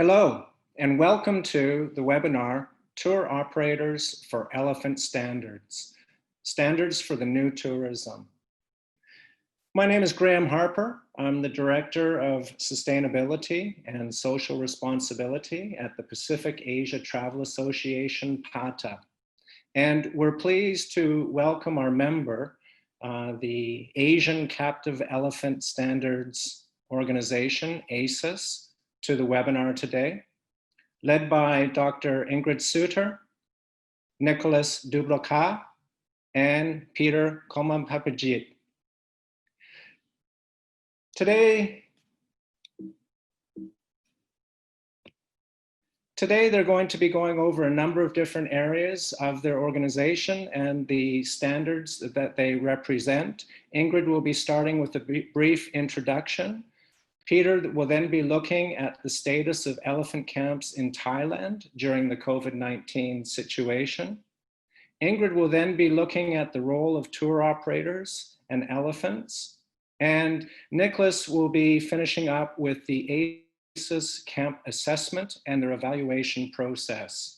Hello, and welcome to the webinar, Tour Operators for Elephant Standards, Standards for the New Tourism. My name is Graham Harper. I'm the Director of Sustainability and Social Responsibility at the Pacific Asia Travel Association, PATA. And we're pleased to welcome our member, the Asian Captive Elephant Standards Organization, ACES, to the webinar today, led by Dr. Ingrid Suter, Nicholas Dubloka, and Peter Komampapajit. Today they're going to be going over a number of different areas of their organization and the standards that they represent. Ingrid will be starting with a brief introduction. Peter will then be looking at the status of elephant camps in Thailand during the COVID-19 situation. Ingrid will then be looking at the role of tour operators and elephants. And Nicholas will be finishing up with the ACES camp assessment and their evaluation process.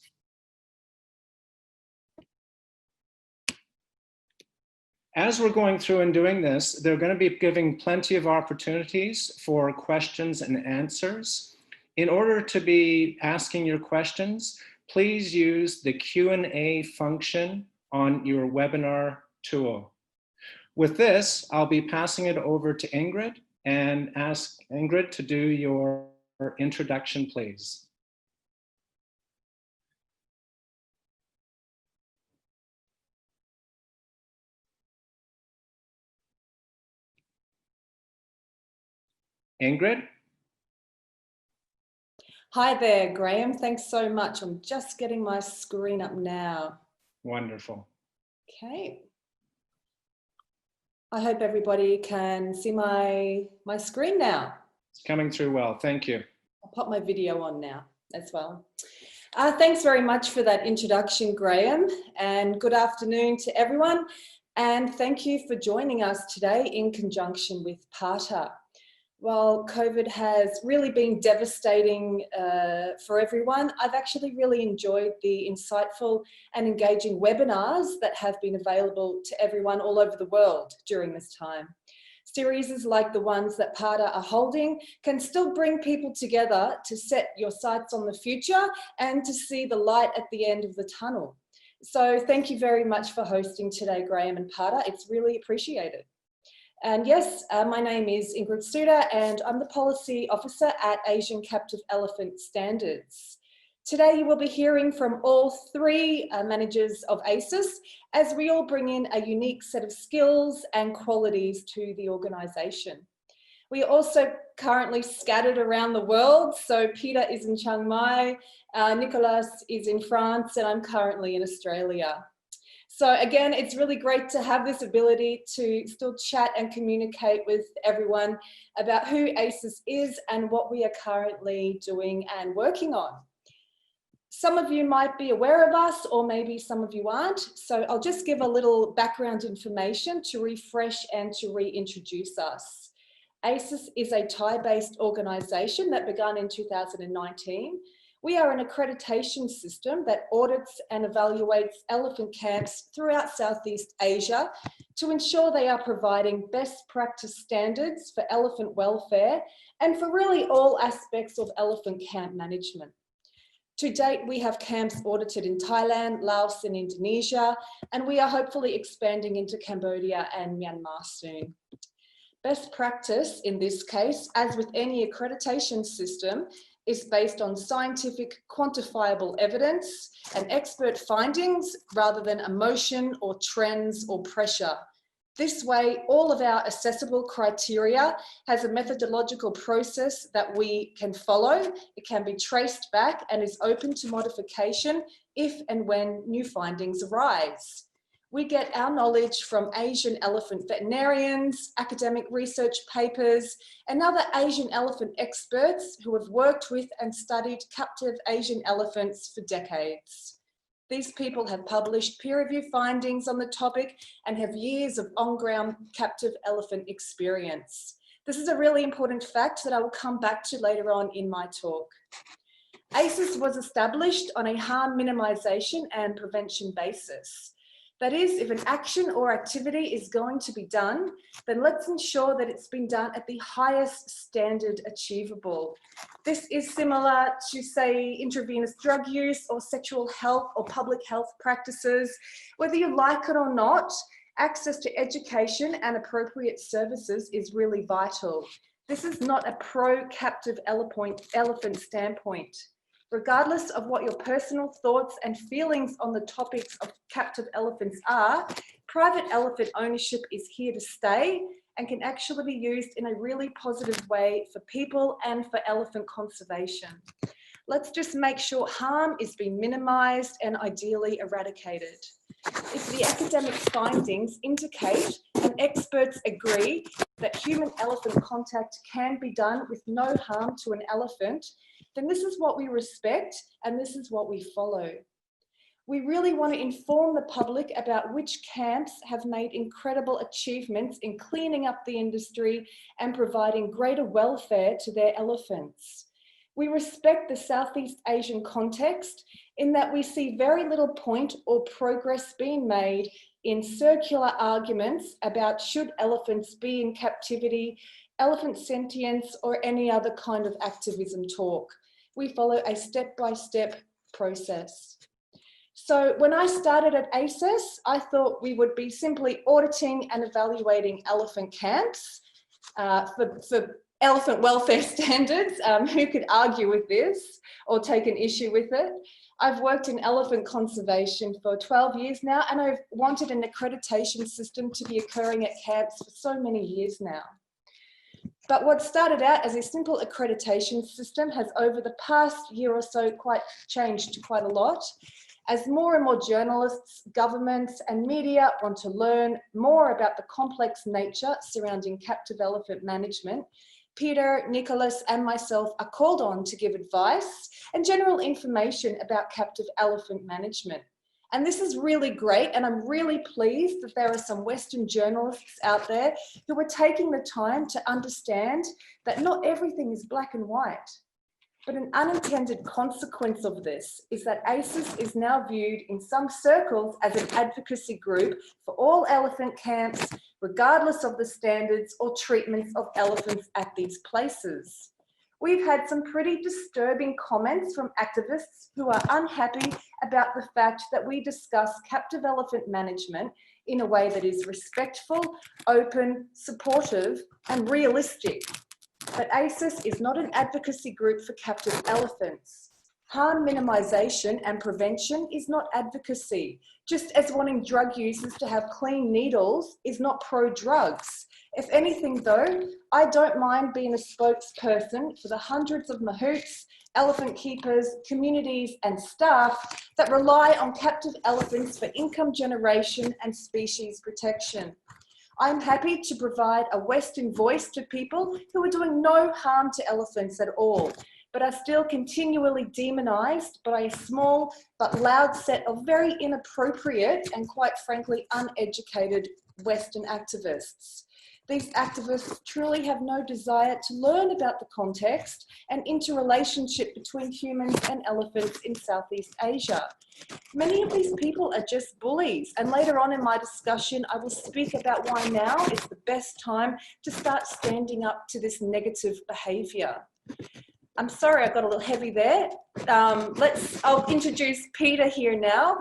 As we're going through and doing this, they're going to be giving plenty of opportunities for questions and answers. In order to be asking your questions, please use the Q&A function on your webinar tool. With this, I'll be passing it over to Ingrid and ask Ingrid to do your introduction, please. Ingrid? Hi there, Graham. Thanks so much. I'm just getting my screen up now. Wonderful. Okay. I hope everybody can see my screen now. It's coming through well. Thank you. I'll pop my video on now as well. Thanks very much for that introduction, Graham, and good afternoon to everyone. And thank you for joining us today in conjunction with PATA. While COVID has really been devastating for everyone, I've actually really enjoyed the insightful and engaging webinars that have been available to everyone all over the world during this time. Series like the ones that PATA are holding can still bring people together to set your sights on the future and to see the light at the end of the tunnel. So thank you very much for hosting today, Graham and PATA. It's really appreciated. And yes, my name is Ingrid Suter and I'm the Policy Officer at Asian Captive Elephant Standards. Today you will be hearing from all three managers of ACES as we all bring in a unique set of skills and qualities to the organisation. We are also currently scattered around the world, so Peter is in Chiang Mai, Nicolas is in France, and I'm currently in Australia. So again, it's really great to have this ability to still chat and communicate with everyone about who ACES is and what we are currently doing and working on. Some of you might be aware of us, or maybe some of you aren't. So I'll just give a little background information to refresh and to reintroduce us. ACES is a Thai-based organisation that began in 2019. We are an accreditation system that audits and evaluates elephant camps throughout Southeast Asia to ensure they are providing best practice standards for elephant welfare and for really all aspects of elephant camp management. To date, we have camps audited in Thailand, Laos, and Indonesia, and we are hopefully expanding into Cambodia and Myanmar soon. Best practice in this case, as with any accreditation system, is based on scientific, quantifiable evidence and expert findings rather than emotion or trends or pressure. This way, all of our accessible criteria has a methodological process that we can follow. It can be traced back and is open to modification if and when new findings arise. We get our knowledge from Asian elephant veterinarians, academic research papers, and other Asian elephant experts who have worked with and studied captive Asian elephants for decades. These people have published peer-reviewed findings on the topic and have years of on-ground captive elephant experience. This is a really important fact that I will come back to later on in my talk. ACES was established on a harm minimisation and prevention basis. That is, if an action or activity is going to be done, then let's ensure that it's been done at the highest standard achievable. This is similar to, say, intravenous drug use or sexual health or public health practices. Whether you like it or not, access to education and appropriate services is really vital. This is not a pro-captive elephant standpoint. Regardless of what your personal thoughts and feelings on the topics of captive elephants are, private elephant ownership is here to stay and can actually be used in a really positive way for people and for elephant conservation. Let's just make sure harm is being minimised and ideally eradicated. If the academic findings indicate and experts agree that human-elephant contact can be done with no harm to an elephant, then this is what we respect and this is what we follow. We really want to inform the public about which camps have made incredible achievements in cleaning up the industry and providing greater welfare to their elephants. We respect the Southeast Asian context in that we see very little point or progress being made in circular arguments about should elephants be in captivity, elephant sentience, or any other kind of activism talk. We follow a step-by-step process. So when I started at ACES, I thought we would be simply auditing and evaluating elephant camps for elephant welfare standards. Who could argue with this or take an issue with it? I've worked in elephant conservation for 12 years now, and I've wanted an accreditation system to be occurring at camps for so many years now. But what started out as a simple accreditation system has over the past year or so changed quite a lot. As more and more journalists, governments and media want to learn more about the complex nature surrounding captive elephant management, Peter, Nicholas and myself are called on to give advice and general information about captive elephant management. And this is really great, and I'm really pleased that there are some Western journalists out there who are taking the time to understand that not everything is black and white. But an unintended consequence of this is that ACES is now viewed in some circles as an advocacy group for all elephant camps, regardless of the standards or treatments of elephants at these places. We've had some pretty disturbing comments from activists who are unhappy about the fact that we discuss captive elephant management in a way that is respectful, open, supportive, and realistic. But ACES is not an advocacy group for captive elephants. Harm minimisation and prevention is not advocacy, just as wanting drug users to have clean needles is not pro-drugs. If anything though, I don't mind being a spokesperson for the hundreds of mahouts, elephant keepers, communities and staff that rely on captive elephants for income generation and species protection. I'm happy to provide a Western voice to people who are doing no harm to elephants at all, but are still continually demonised by a small but loud set of very inappropriate and quite frankly uneducated Western activists. These activists truly have no desire to learn about the context and interrelationship between humans and elephants in Southeast Asia. Many of these people are just bullies, and later on in my discussion I will speak about why now is the best time to start standing up to this negative behaviour. I'm sorry I got a little heavy there. I'll introduce Peter here now.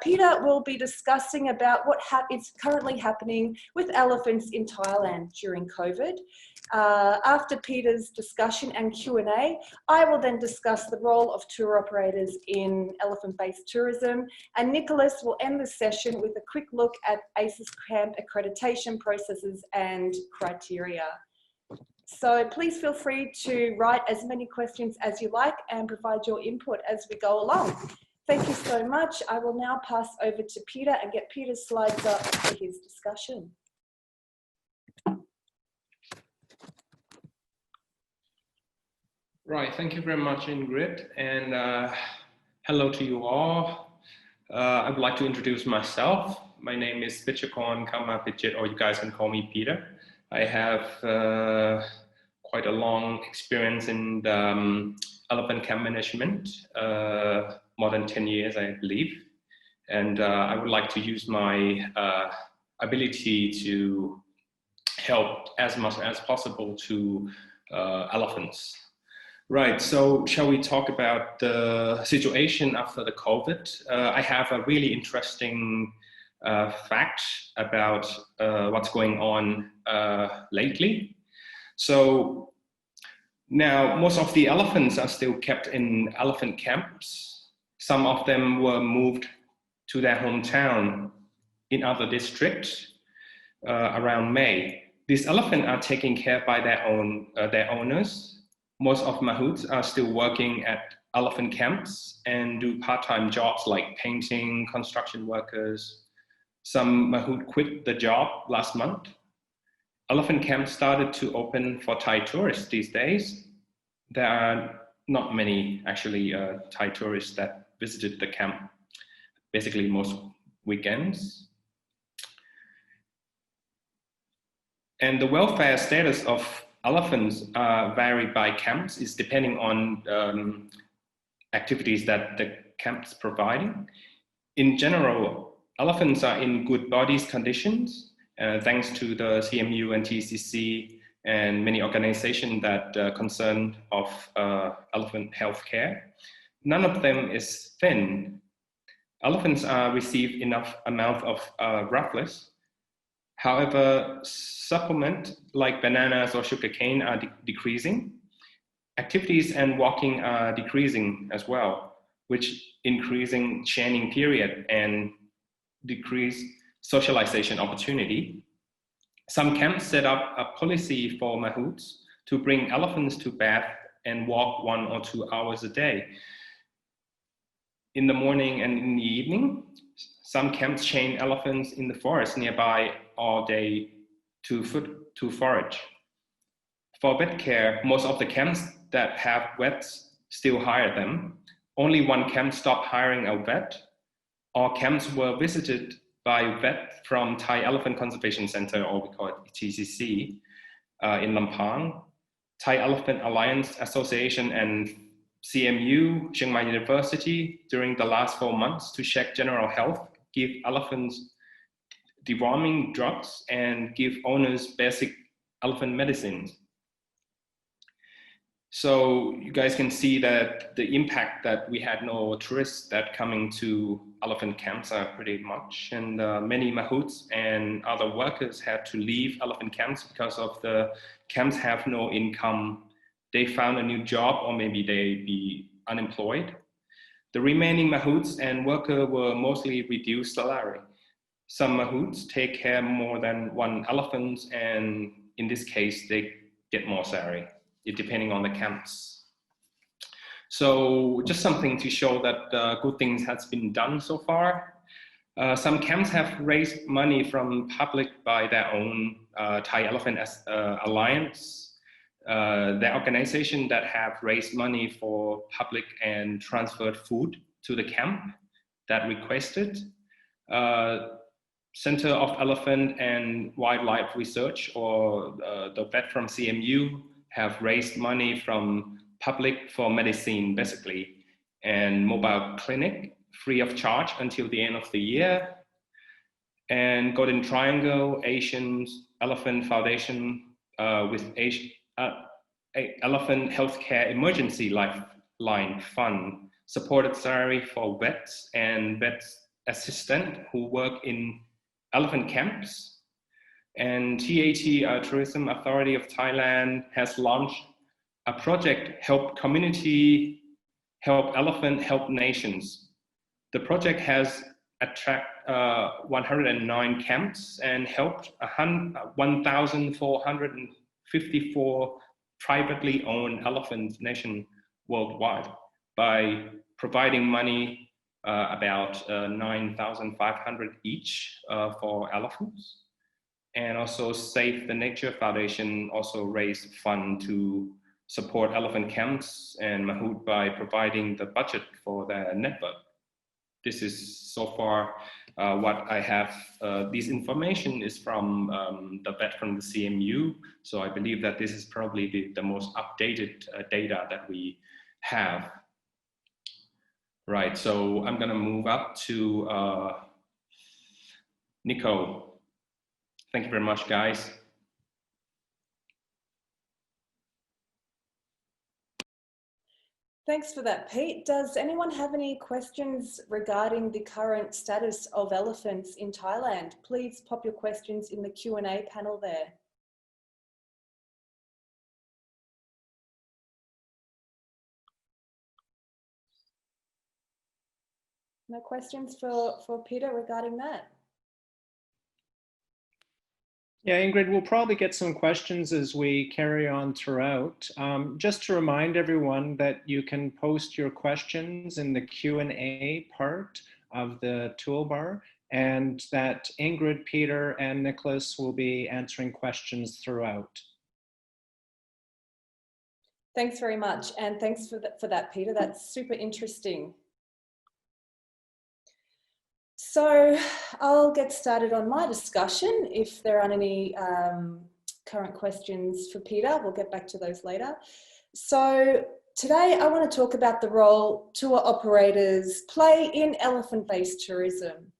Peter will be discussing about what is currently happening with elephants in Thailand during COVID. After Peter's discussion and Q&A, I will then discuss the role of tour operators in elephant-based tourism, and Nicholas will end the session with a quick look at ACES camp accreditation processes and criteria. So please feel free to write as many questions as you like and provide your input as we go along. Thank you so much. I will now pass over to Peter and get Peter's slides up for his discussion. Right, thank you very much, Ingrid, and hello to you all. I would like to introduce myself. My name is Pichakon Kamapijit, or you guys can call me Peter. I have quite a long experience in the elephant camp management, more than 10 years, I believe. And I would like to use my ability to help as much as possible to elephants. Right, so shall we talk about the situation after the COVID? I have a really interesting fact about what's going on lately. So now most of the elephants are still kept in elephant camps. Some of them were moved to their hometown in other districts around May. These elephants are taken care by their owners. Most of mahouts are still working at elephant camps and do part-time jobs like painting, construction workers. Some mahout quit the job last month. Elephant camps started to open for Thai tourists these days. There are not many actually Thai tourists that visited the camp, basically most weekends. And the welfare status of elephants vary by camps. It's depending on activities that the camps providing. In general, elephants are in good body conditions, thanks to the CMU and TCC and many organizations that concerned of elephant healthcare. None of them is thin. Elephants receive enough amount of roughness. However, supplement like bananas or sugarcane are decreasing. Activities and walking are decreasing as well, which increasing chaining period and decrease socialization opportunity. Some camps set up a policy for mahouts to bring elephants to bath and walk 1 or 2 hours a day. In the morning and in the evening, some camps chain elephants in the forest nearby all day to forage. For vet care, most of the camps that have vets still hire them. Only one camp stopped hiring a vet. All camps were visited by vet from Thai Elephant Conservation Center, or we call it TCC, in Lampang. Thai Elephant Alliance Association and CMU, Chiang Mai University, during the last 4 months to check general health, give elephants deworming drugs, and give owners basic elephant medicines. So you guys can see that the impact that we had no tourists that coming to elephant camps are pretty much, and many mahouts and other workers had to leave elephant camps because of the camps have no income. They found a new job or maybe they be unemployed. The remaining mahouts and workers were mostly reduced salary. Some mahouts take care more than one elephant, and in this case, they get more salary, depending on the camps. So just something to show that good things has been done so far. Some camps have raised money from public by their own Thai Elephant Alliance. The organization that have raised money for public and transferred food to the camp that requested. Center of Elephant and Wildlife Research, or the vet from CMU, have raised money from public for medicine, basically, and mobile clinic free of charge until the end of the year. And Golden Triangle Asian Elephant Foundation with Elephant Healthcare Emergency Lifeline Fund supported salary for vets and vet assistant who work in elephant camps. And TAT, Tourism Authority of Thailand, has launched a project, Help Community, Help Elephant, Help Nations. The project has attracted 109 camps and helped 1,454 privately owned elephant nations worldwide by providing money about 9,500 each for elephants. And also Save the Nature Foundation also raised fund to support elephant camps and mahout by providing the budget for their network. This is so far what I have. This information is from the vet from the CMU. So I believe that this is probably the most updated data that we have. Right, so I'm gonna move up to Nico. Thank you very much, guys. Thanks for that, Pete. Does anyone have any questions regarding the current status of elephants in Thailand? Please pop your questions in the Q&A panel there. No questions for Peter regarding that? Yeah, Ingrid, we'll probably get some questions as we carry on throughout. Just to remind everyone that you can post your questions in the Q&A part of the toolbar, and that Ingrid, Peter, and Nicholas will be answering questions throughout. Thanks very much, and thanks for that, Peter. That's super interesting. So I'll get started on my discussion. If there aren't any current questions for Peter, we'll get back to those later. So today I want to talk about the role tour operators play in elephant-based tourism.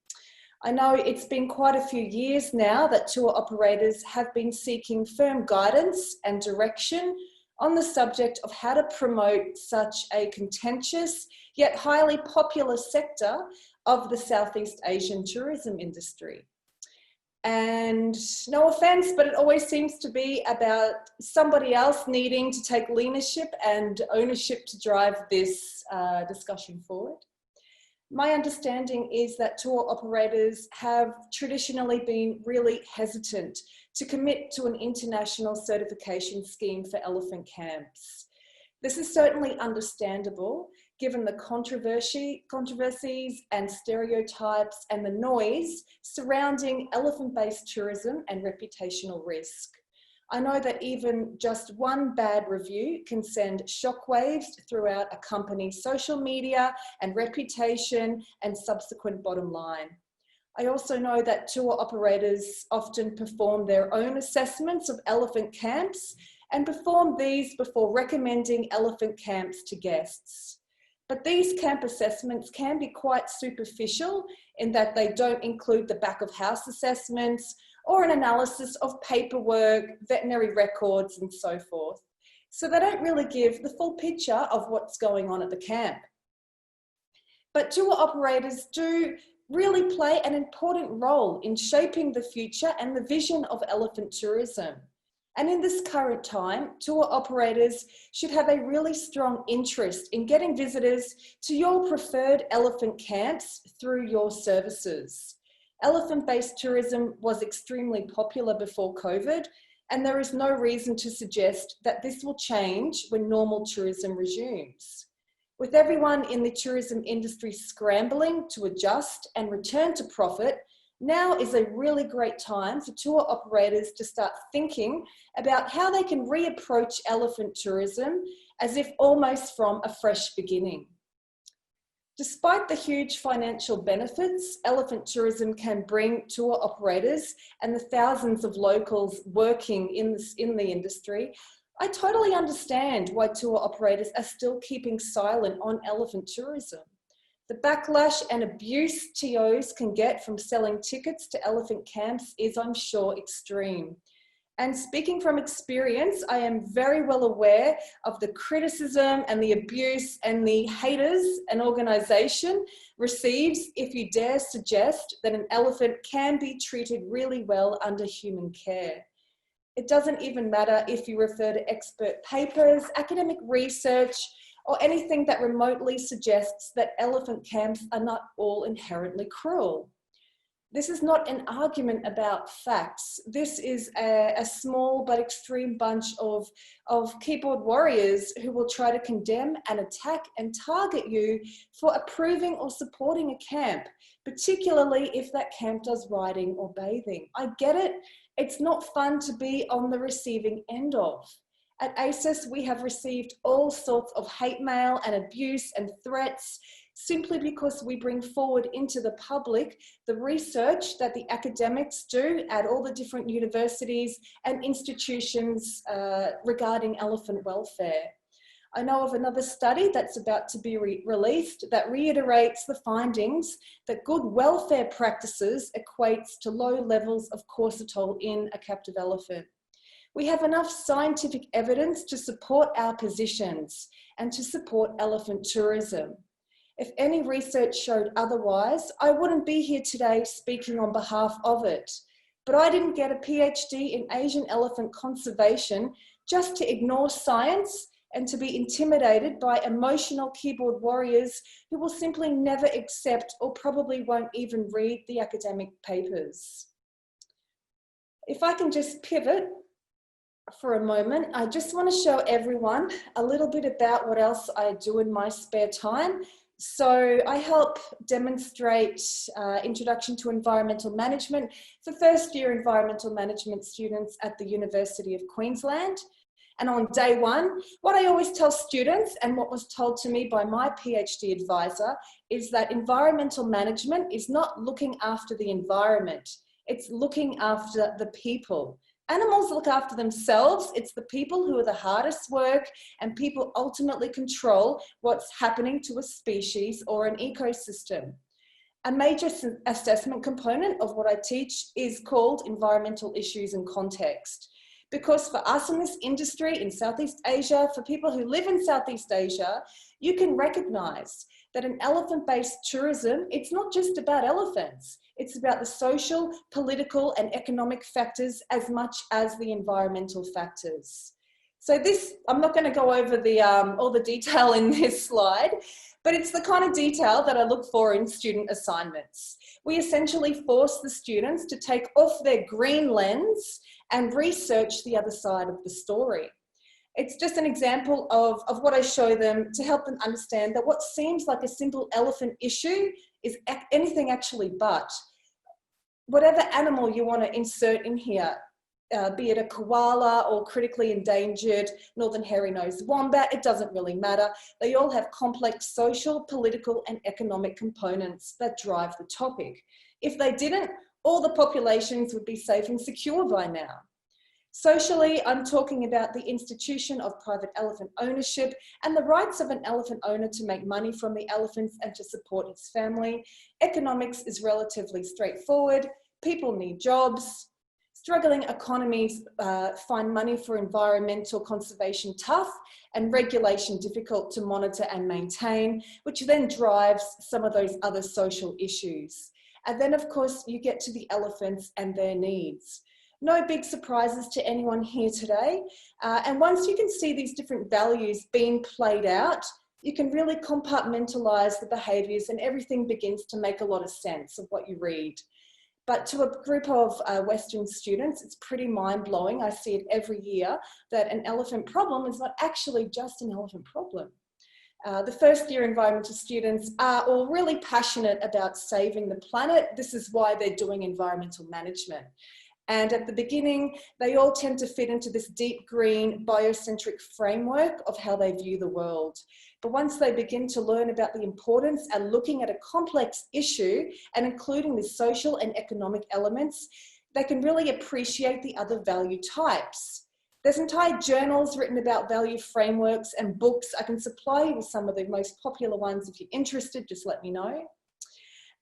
I know it's been quite a few years now that tour operators have been seeking firm guidance and direction on the subject of how to promote such a contentious yet highly popular sector of the Southeast Asian tourism industry. And no offense, but it always seems to be about somebody else needing to take leadership and ownership to drive this discussion forward. My understanding is that tour operators have traditionally been really hesitant to commit to an international certification scheme for elephant camps. This is certainly understandable given the controversies and stereotypes and the noise surrounding elephant-based tourism and reputational risk. I know that even just one bad review can send shockwaves throughout a company's social media and reputation and subsequent bottom line. I also know that tour operators often perform their own assessments of elephant camps and perform these before recommending elephant camps to guests. But these camp assessments can be quite superficial in that they don't include the back of house assessments or an analysis of paperwork, veterinary records, and so forth. So they don't really give the full picture of what's going on at the camp. But tour operators do really play an important role in shaping the future and the vision of elephant tourism. And in this current time, tour operators should have a really strong interest in getting visitors to your preferred elephant camps through your services. Elephant-based tourism was extremely popular before COVID, and there is no reason to suggest that this will change when normal tourism resumes. With everyone in the tourism industry scrambling to adjust and return to profit, now is a really great time for tour operators to start thinking about how they can reapproach elephant tourism as if almost from a fresh beginning. Despite the huge financial benefits elephant tourism can bring tour operators and the thousands of locals working in the industry, I totally understand why tour operators are still keeping silent on elephant tourism. The backlash and abuse TOs can get from selling tickets to elephant camps is, I'm sure, extreme. And speaking from experience, I am very well aware of the criticism and the abuse and the haters an organisation receives if you dare suggest that an elephant can be treated really well under human care. It doesn't even matter if you refer to expert papers, academic research, or anything that remotely suggests that elephant camps are not all inherently cruel. This is not an argument about facts. This is a small but extreme bunch of keyboard warriors who will try to condemn and attack and target you for approving or supporting a camp, particularly if that camp does riding or bathing. I get it. It's not fun to be on the receiving end of. At ACES, we have received all sorts of hate mail and abuse and threats simply because we bring forward into the public the research that the academics do at all the different universities and institutions regarding elephant welfare. I know of another study that's about to be released that reiterates the findings that good welfare practices equates to low levels of cortisol in a captive elephant. We have enough scientific evidence to support our positions and to support elephant tourism. If any research showed otherwise, I wouldn't be here today speaking on behalf of it. But I didn't get a PhD in Asian elephant conservation just to ignore science and to be intimidated by emotional keyboard warriors who will simply never accept or probably won't even read the academic papers. If I can just pivot for a moment, I just want to show everyone a little bit about what else I do in my spare time. So I help demonstrate Introduction to Environmental Management for first year environmental management students at the University of Queensland. And on day one, what I always tell students and what was told to me by my PhD advisor is that environmental management is not looking after the environment, it's looking after the people. Animals look after themselves. It's the people who are the hardest work, and people ultimately control what's happening to a species or an ecosystem. A major assessment component of what I teach is called environmental issues and context. Because for us in this industry in Southeast Asia, for people who live in Southeast Asia, you can recognize that in elephant-based tourism, it's not just about elephants. It's about the social, political, and economic factors as much as the environmental factors. So this, I'm not going to go over the all the detail in this slide, but it's the kind of detail that I look for in student assignments. We essentially force the students to take off their green lens and research the other side of the story. It's just an example of what I show them to help them understand that what seems like a simple elephant issue is anything actually but. Whatever animal you want to insert in here, be it a koala or critically endangered northern hairy-nosed wombat, it doesn't really matter. They all have complex social, political, and economic components that drive the topic. If they didn't, all the populations would be safe and secure by now. Socially, I'm talking about the institution of private elephant ownership and the rights of an elephant owner to make money from the elephants and to support his family. Economics is relatively straightforward. People need jobs. Struggling economies find money for environmental conservation tough and regulation difficult to monitor and maintain, which then drives some of those other social issues. And then, of course, you get to the elephants and their needs. No big surprises to anyone here today. And once you can see these different values being played out, you can really compartmentalize the behaviors and everything begins to make a lot of sense of what you read. But to a group of Western students, it's pretty mind-blowing. I see it every year that an elephant problem is not actually just an elephant problem. The first year environmental students are all really passionate about saving the planet. This is why they're doing environmental management. And at the beginning, they all tend to fit into this deep green biocentric framework of how they view the world. But once they begin to learn about the importance and looking at a complex issue and including the social and economic elements, they can really appreciate the other value types. There's entire journals written about value frameworks and books. I can supply you with some of the most popular ones. If you're interested, just let me know.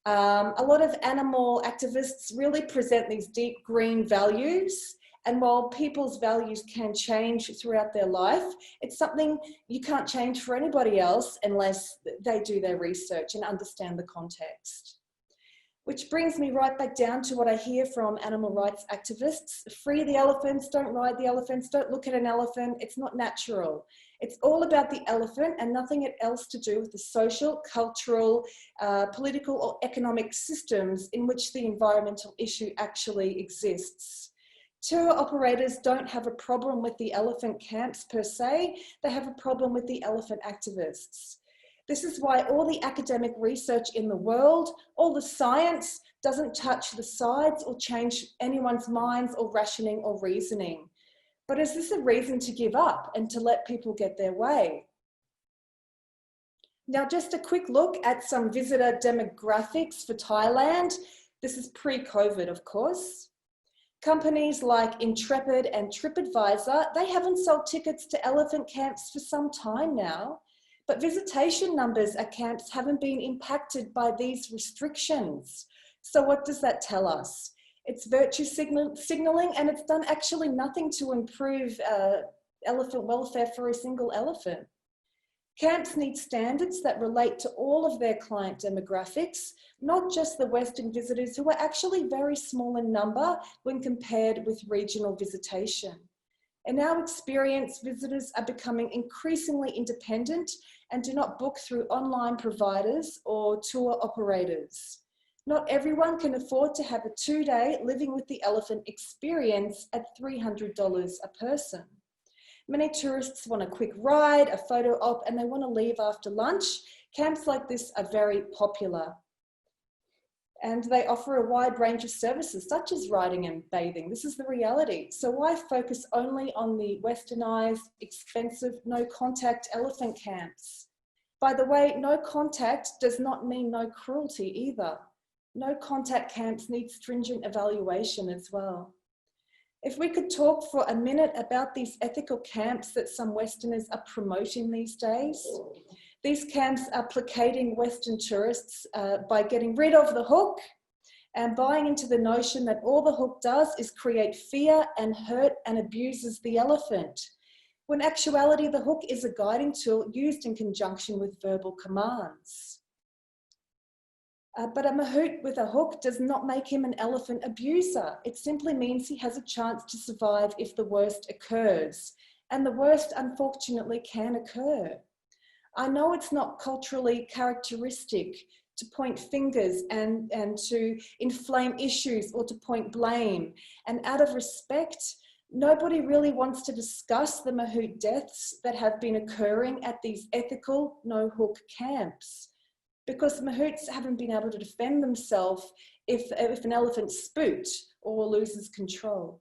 A lot of animal activists really present these deep green values, and while people's values can change throughout their life, it's something you can't change for anybody else unless they do their research and understand the context. Which brings me right back down to what I hear from animal rights activists. Free the elephants, don't ride the elephants, don't look at an elephant, it's not natural. It's all about the elephant and nothing else to do with the social, cultural, political or economic systems in which the environmental issue actually exists. Tour operators don't have a problem with the elephant camps per se, they have a problem with the elephant activists. This is why all the academic research in the world, all the science doesn't touch the sides or change anyone's minds or rationing or reasoning. But is this a reason to give up and to let people get their way? Now, just a quick look at some visitor demographics for Thailand. This is pre-COVID, of course. Companies like Intrepid and TripAdvisor, they haven't sold tickets to elephant camps for some time now, but visitation numbers at camps haven't been impacted by these restrictions. So what does that tell us? It's virtue signaling, and it's done actually nothing to improve elephant welfare for a single elephant. Camps need standards that relate to all of their client demographics, not just the Western visitors, who are actually very small in number when compared with regional visitation. In our experience, visitors are becoming increasingly independent and do not book through online providers or tour operators. Not everyone can afford to have a 2-day living with the elephant experience at $300 a person. Many tourists want a quick ride, a photo op, and they want to leave after lunch. Camps like this are very popular. And they offer a wide range of services, such as riding and bathing. This is the reality. So why focus only on the westernized, expensive, no-contact elephant camps? By the way, no contact does not mean no cruelty either. No contact camps need stringent evaluation as well. If we could talk for a minute about these ethical camps that some Westerners are promoting these days. These camps are placating Western tourists by getting rid of the hook and buying into the notion that all the hook does is create fear and hurt and abuses the elephant, when in actuality the hook is a guiding tool used in conjunction with verbal commands. But a mahout with a hook does not make him an elephant abuser. It simply means he has a chance to survive if the worst occurs. And the worst, unfortunately, can occur. I know it's not culturally characteristic to point fingers and to inflame issues or to point blame. And out of respect, nobody really wants to discuss the mahout deaths that have been occurring at these ethical no-hook camps, because mahouts haven't been able to defend themselves if an elephant spooked or loses control.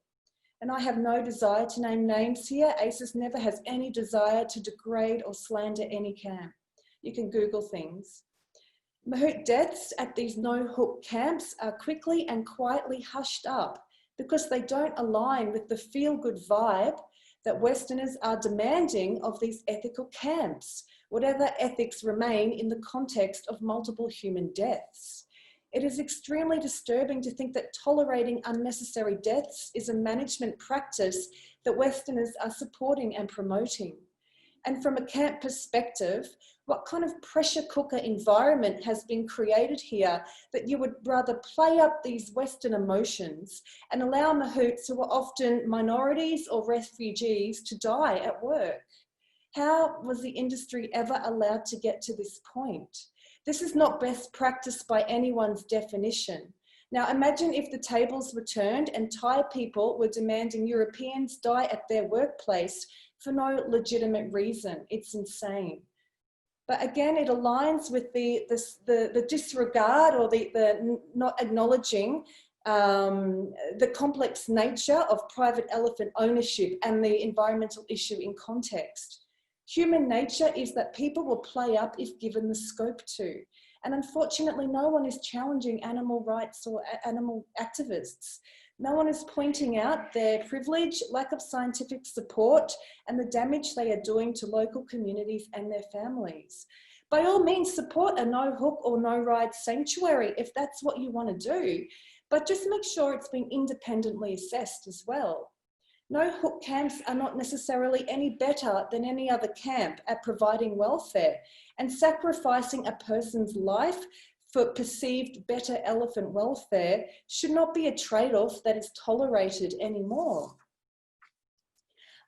And I have no desire to name names here. ACES never has any desire to degrade or slander any camp. You can Google things. Mahout deaths at these no-hook camps are quickly and quietly hushed up because they don't align with the feel-good vibe that Westerners are demanding of these ethical camps, whatever ethics remain in the context of multiple human deaths. It is extremely disturbing to think that tolerating unnecessary deaths is a management practice that Westerners are supporting and promoting. And from a camp perspective, what kind of pressure cooker environment has been created here that you would rather play up these Western emotions and allow mahouts, who are often minorities or refugees, to die at work? How was the industry ever allowed to get to this point? This is not best practice by anyone's definition. Now imagine if the tables were turned and Thai people were demanding Europeans die at their workplace for no legitimate reason. It's insane. But again, it aligns with the disregard or the not acknowledging the complex nature of private elephant ownership and the environmental issue in context. Human nature is that people will play up if given the scope to. And unfortunately, no one is challenging animal rights or animal activists. No one is pointing out their privilege, lack of scientific support, and the damage they are doing to local communities and their families. By all means, support a no-hook or no-ride sanctuary if that's what you want to do, but just make sure it's been independently assessed as well. No-hook camps are not necessarily any better than any other camp at providing welfare, and sacrificing a person's life for perceived better elephant welfare should not be a trade-off that is tolerated anymore.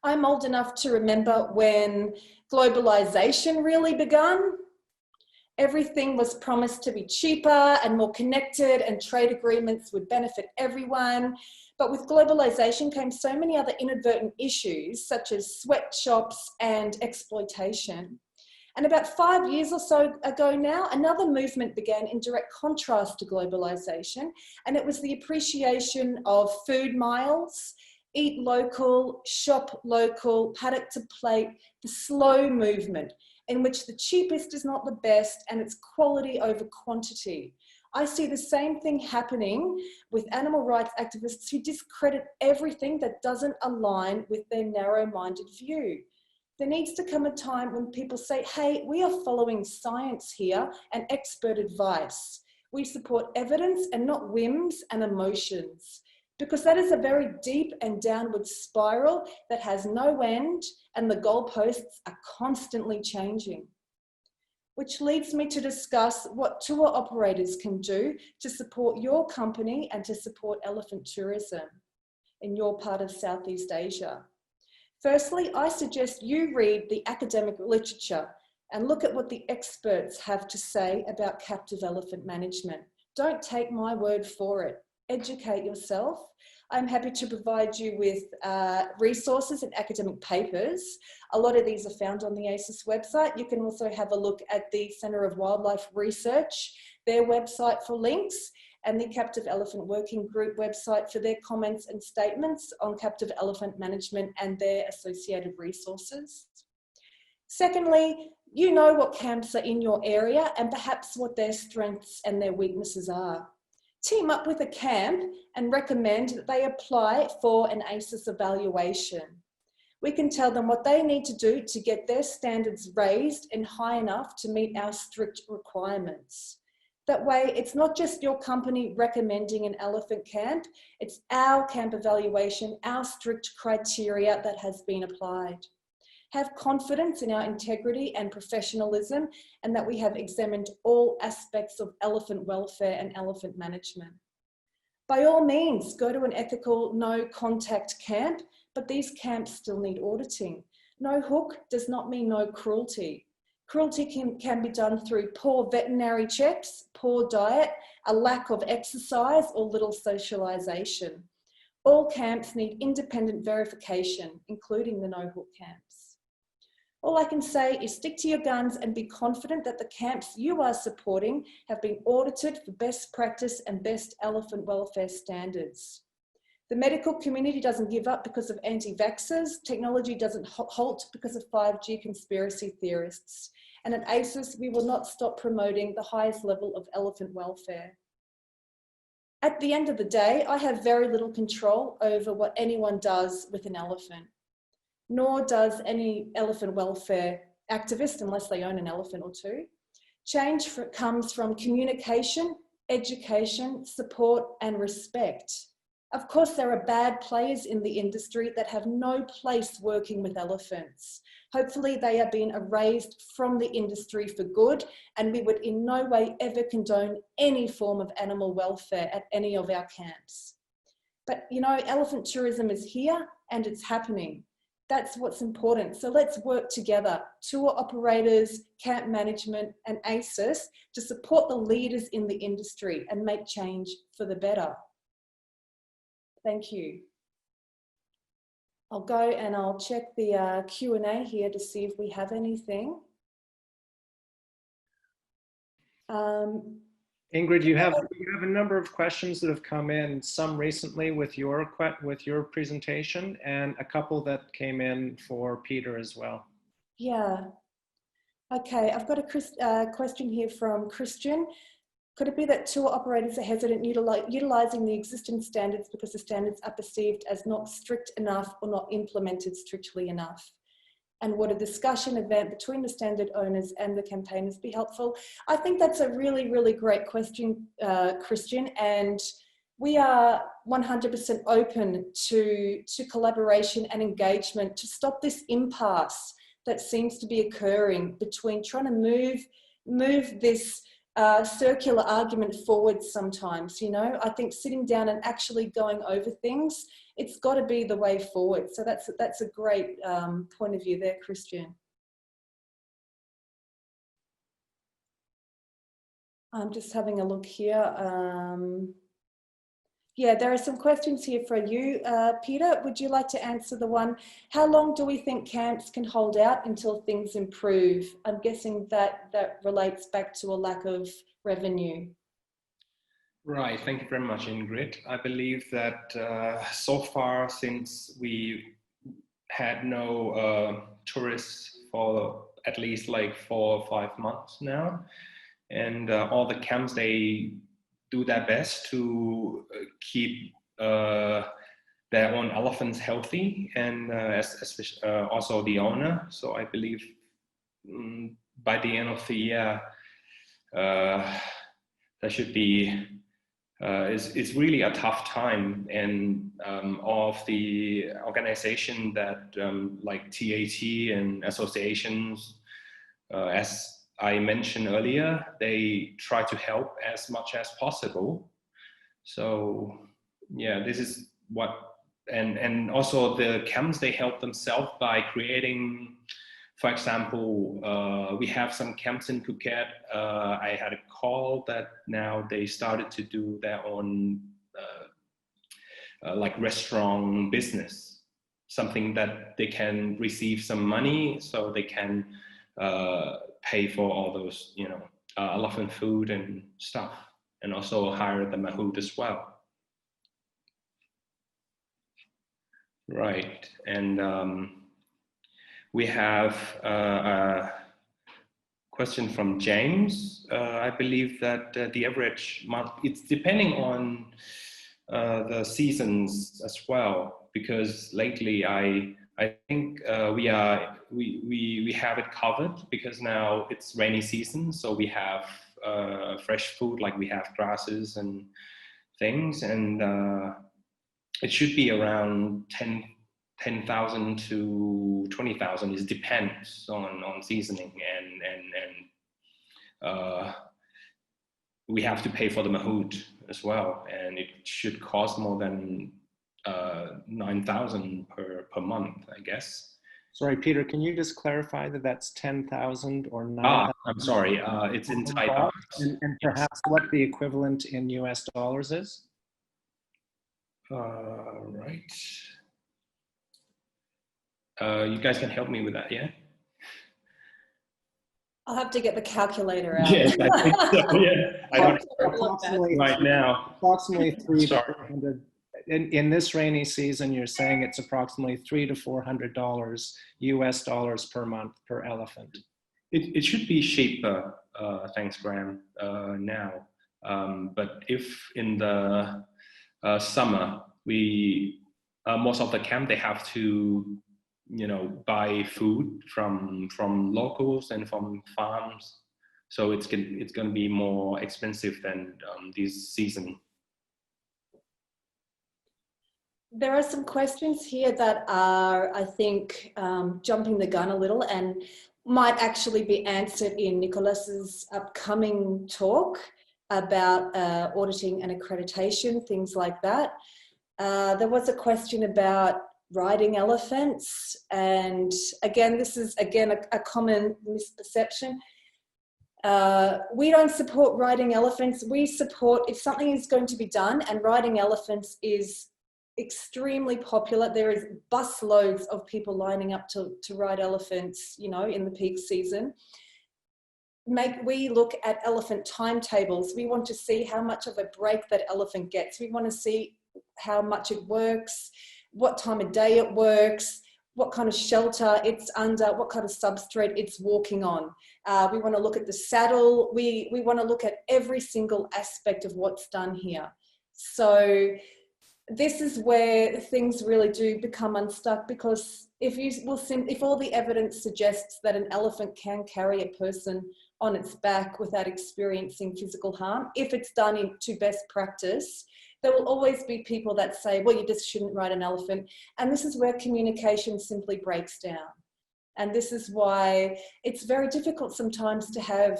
I'm old enough to remember when globalization really began. Everything was promised to be cheaper and more connected, and trade agreements would benefit everyone. But with globalization came so many other inadvertent issues, such as sweatshops and exploitation. And about 5 years or so ago now, another movement began in direct contrast to globalization, and it was the appreciation of food miles, eat local, shop local, paddock to plate, the slow movement, in which the cheapest is not the best and it's quality over quantity. I see the same thing happening with animal rights activists who discredit everything that doesn't align with their narrow-minded view. There needs to come a time when people say, hey, we are following science here and expert advice. We support evidence and not whims and emotions, because that is a very deep and downward spiral that has no end, and the goalposts are constantly changing. Which leads me to discuss what tour operators can do to support your company and to support elephant tourism in your part of Southeast Asia. Firstly, I suggest you read the academic literature and look at what the experts have to say about captive elephant management. Don't take my word for it. Educate yourself. I'm happy to provide you with resources and academic papers. A lot of these are found on the ACES website. You can also have a look at the Centre of Wildlife Research, their website for links, and the Captive Elephant Working Group website for their comments and statements on captive elephant management and their associated resources. Secondly, you know what camps are in your area and perhaps what their strengths and their weaknesses are. Team up with a camp and recommend that they apply for an ACES evaluation. We can tell them what they need to do to get their standards raised and high enough to meet our strict requirements. That way, it's not just your company recommending an elephant camp, it's our camp evaluation, our strict criteria that has been applied. Have confidence in our integrity and professionalism, and that we have examined all aspects of elephant welfare and elephant management. By all means, go to an ethical no contact camp, but these camps still need auditing. No hook does not mean no cruelty. Cruelty can be done through poor veterinary checks, poor diet, a lack of exercise, or little socialisation. All camps need independent verification, including the no hook camps. All I can say is stick to your guns and be confident that the camps you are supporting have been audited for best practice and best elephant welfare standards. The medical community doesn't give up because of anti-vaxxers. Technology doesn't halt because of 5G conspiracy theorists. And at ACES, we will not stop promoting the highest level of elephant welfare. At the end of the day, I have very little control over what anyone does with an elephant, nor does any elephant welfare activist unless they own an elephant or two. Change comes from communication, education, support, and respect. Of course, there are bad players in the industry that have no place working with elephants. Hopefully they are being erased from the industry for good, and we would in no way ever condone any form of animal welfare at any of our camps. But you know, elephant tourism is here and it's happening. That's what's important. So let's work together, tour operators, camp management, and ACES, to support the leaders in the industry and make change for the better. Thank you. I'll go and I'll check the Q&A here to see if we have anything. Ingrid, you have a number of questions that have come in, some recently with your presentation, and a couple that came in for Peter as well. Yeah. Okay, I've got a question here from Christian. Could it be that tour operators are hesitant utilising the existing standards because the standards are perceived as not strict enough or not implemented strictly enough? And would a discussion event between the standard owners and the campaigners be helpful? I think that's a really, really great question, Christian, and we are 100% open to collaboration and engagement to stop this impasse that seems to be occurring between trying to move this circular argument forward sometimes. You know, I think sitting down and actually going over things, it's got to be the way forward. So that's a great point of view there, Christian. I'm just having a look here. Yeah, there are some questions here for you. Peter, would you like to answer the one, how long do we think camps can hold out until things improve? I'm guessing that relates back to a lack of revenue. Right, thank you very much, Ingrid. I believe that so far, since we had no tourists for at least like 4 or 5 months now, and all the camps, they do their best to keep their own elephants healthy, and also the owner. So I believe by the end of the year, there should be, it's really a tough time, and all of the organization that like TAT and associations, as I mentioned earlier, they try to help as much as possible. So yeah, this is what, and also the camps, they help themselves by creating, for example, we have some camps in Phuket. I had a call that now they started to do their own like restaurant business, something that they can receive some money so they can pay for all those, you know, elephant food and stuff, and also hire the mahout as well. Right, and we have a question from James. I believe that the average month, it's depending on the seasons as well, because lately I think we have it covered, because now it's rainy season, so we have fresh food, like we have grasses and things, and it should be around 10,000 to 20,000. It depends on seasoning, and we have to pay for the mahout as well, and it should cost more than 9,000 per month, I guess. Sorry, Peter, can you just clarify that that's 10,000 or 9,000? I'm sorry, it's in Thai baht. And perhaps what the equivalent in US dollars is? Right. You guys can help me with that, yeah? I'll have to get the calculator out. Yes, I think so, yeah. I don't Approximately right now. Approximately 300 to Sorry. 400. In this rainy season, you're saying it's approximately $300 to $400 US dollars per month per elephant. It should be cheaper, thanks, Graham, now. But if in the summer, most of the camp, they have to, you know, buy food from locals and from farms, so it's going to be more expensive than this season. There are some questions here that are, I think, jumping the gun a little and might actually be answered in Nicholas's upcoming talk about auditing and accreditation, things like that. There was a question about riding elephants, and again, this is a common misperception. We don't support riding elephants. We support, if something is going to be done, and riding elephants is extremely popular. There is bus loads of people lining up to ride elephants, you know, in the peak season. We look at elephant timetables. We want to see how much of a break that elephant gets. We want to see how much it works, what time of day it works, what kind of shelter it's under, what kind of substrate it's walking on. We want to look at the saddle. We want to look at every single aspect of what's done here. So this is where things really do become unstuck, because if all the evidence suggests that an elephant can carry a person on its back without experiencing physical harm, if it's done to best practice, there will always be people that say, well, you just shouldn't ride an elephant. And this is where communication simply breaks down. And this is why it's very difficult sometimes to have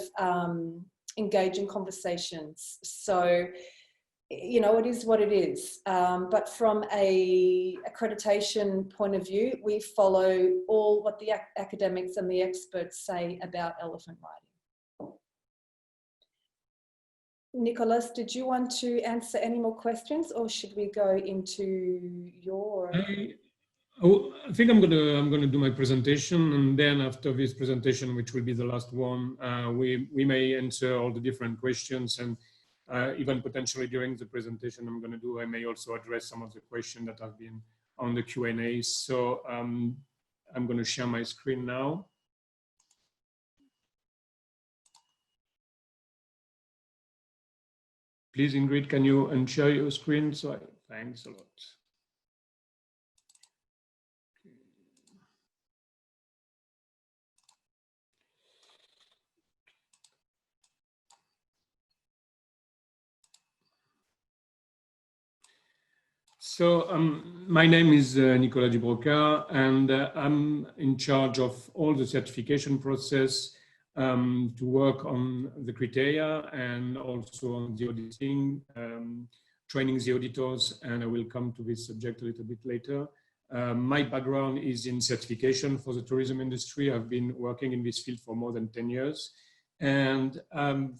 engaging conversations. So, you know, it is what it is. But from a accreditation point of view, we follow all what the academics and the experts say about elephant riding. Nicholas, did you want to answer any more questions, or should we go into your? I think I'm gonna do my presentation, and then after this presentation, which will be the last one, we may answer all the different questions, and even potentially during the presentation I may also address some of the questions that have been on the Q&A. So I'm going to share my screen now. Please, Ingrid, can you unshare your screen? Thanks a lot. So my name is Nicolas Dubroca, and I'm in charge of all the certification process to work on the criteria and also on the auditing, training the auditors, and I will come to this subject a little bit later. My background is in certification for the tourism industry. I've been working in this field for more than 10 years, and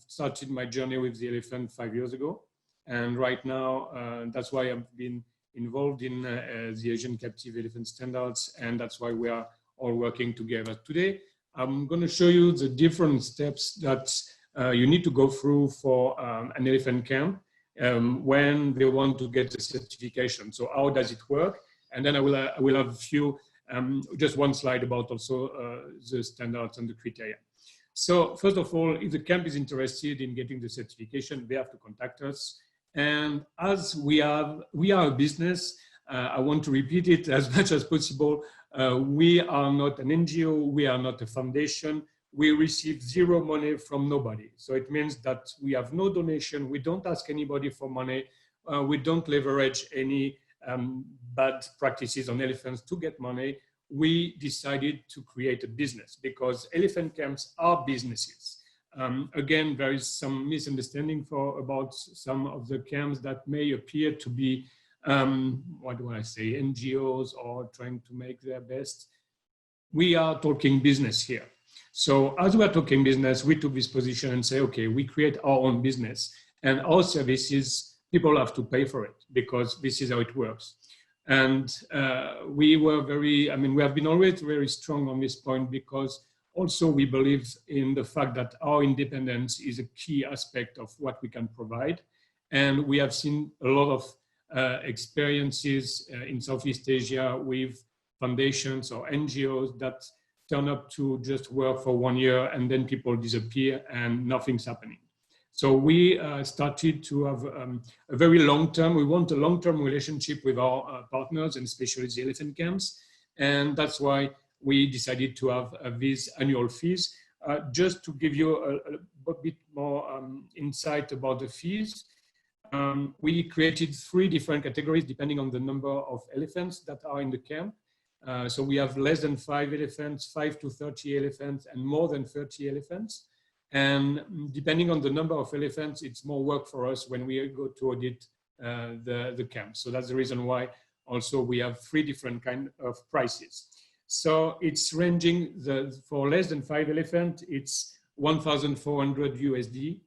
started my journey with the elephant 5 years ago. And right now, that's why I've been involved in the Asian captive elephant standards, and that's why we are all working together. Today, I'm going to show you the different steps that you need to go through for an elephant camp when they want to get the certification. So how does it work? And then I will have a few, just one slide about also the standards and the criteria. So first of all, if the camp is interested in getting the certification, they have to contact us. And as we are a business, I want to repeat it as much as possible. We are not an NGO, we are not a foundation. We receive zero money from nobody. So it means that we have no donation, we don't ask anybody for money, we don't leverage any bad practices on elephants to get money. We decided to create a business because elephant camps are businesses. Again, there is some misunderstanding about some of the camps that may appear to be, what do I say, NGOs or trying to make their best. We are talking business here. So as we are talking business, we took this position and say, okay, we create our own business and our services, people have to pay for it because this is how it works. And we have been always very strong on this point because also we believe in the fact that our independence is a key aspect of what we can provide. And we have seen a lot of experiences in Southeast Asia with foundations or NGOs that turn up to just work for 1 year and then people disappear and nothing's happening. So we started to have a very long-term, we want a long-term relationship with our partners and especially the elephant camps. And that's why we decided to have these annual fees. Just to give you a bit more insight about the fees, we created 3 different categories depending on the number of elephants that are in the camp. So we have less than 5 elephants, 5 to 30 elephants, and more than 30 elephants. And depending on the number of elephants, it's more work for us when we go to audit the camp. So that's the reason why also we have 3 different kind of prices. So it's ranging, for less than 5 elephants, it's 1,400 USD.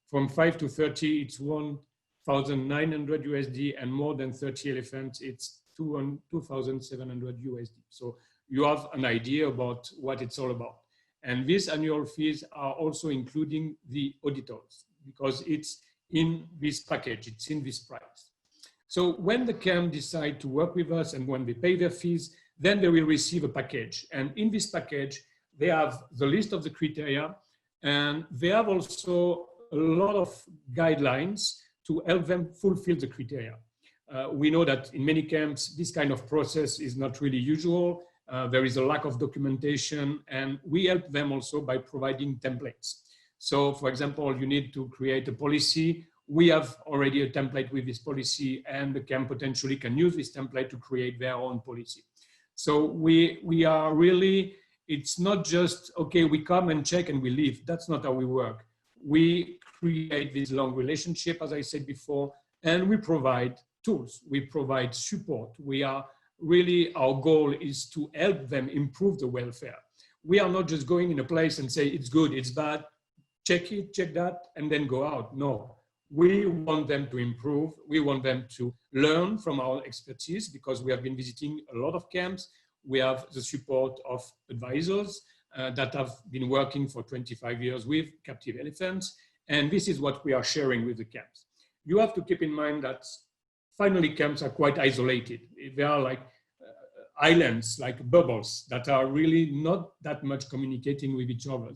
From 5 to 30, it's 1,900 USD, and more than 30 elephants, it's 2,700 USD. So you have an idea about what it's all about. And these annual fees are also including the auditors because it's in this package, it's in this price. So when the camp decide to work with us and when they pay their fees, then they will receive a package. And in this package, they have the list of the criteria and they have also a lot of guidelines to help them fulfill the criteria. We know that in many camps, this kind of process is not really usual. There is a lack of documentation and we help them also by providing templates. So for example, you need to create a policy. We have already a template with this policy and the camp potentially can use this template to create their own policy. So we are really, it's not just, okay, we come and check and we leave. That's not how we work. We create this long relationship, as I said before, and we provide tools. We provide support. We are really, our goal is to help them improve the welfare. We are not just going in a place and say, it's good, it's bad, check it, check that, and then go out. No, we want them to improve. We want them to learn from our expertise because we have been visiting a lot of camps. We have the support of advisors that have been working for 25 years with captive elephants. And this is what we are sharing with the camps. You have to keep in mind that finally camps are quite isolated. They are like islands, like bubbles that are really not that much communicating with each other.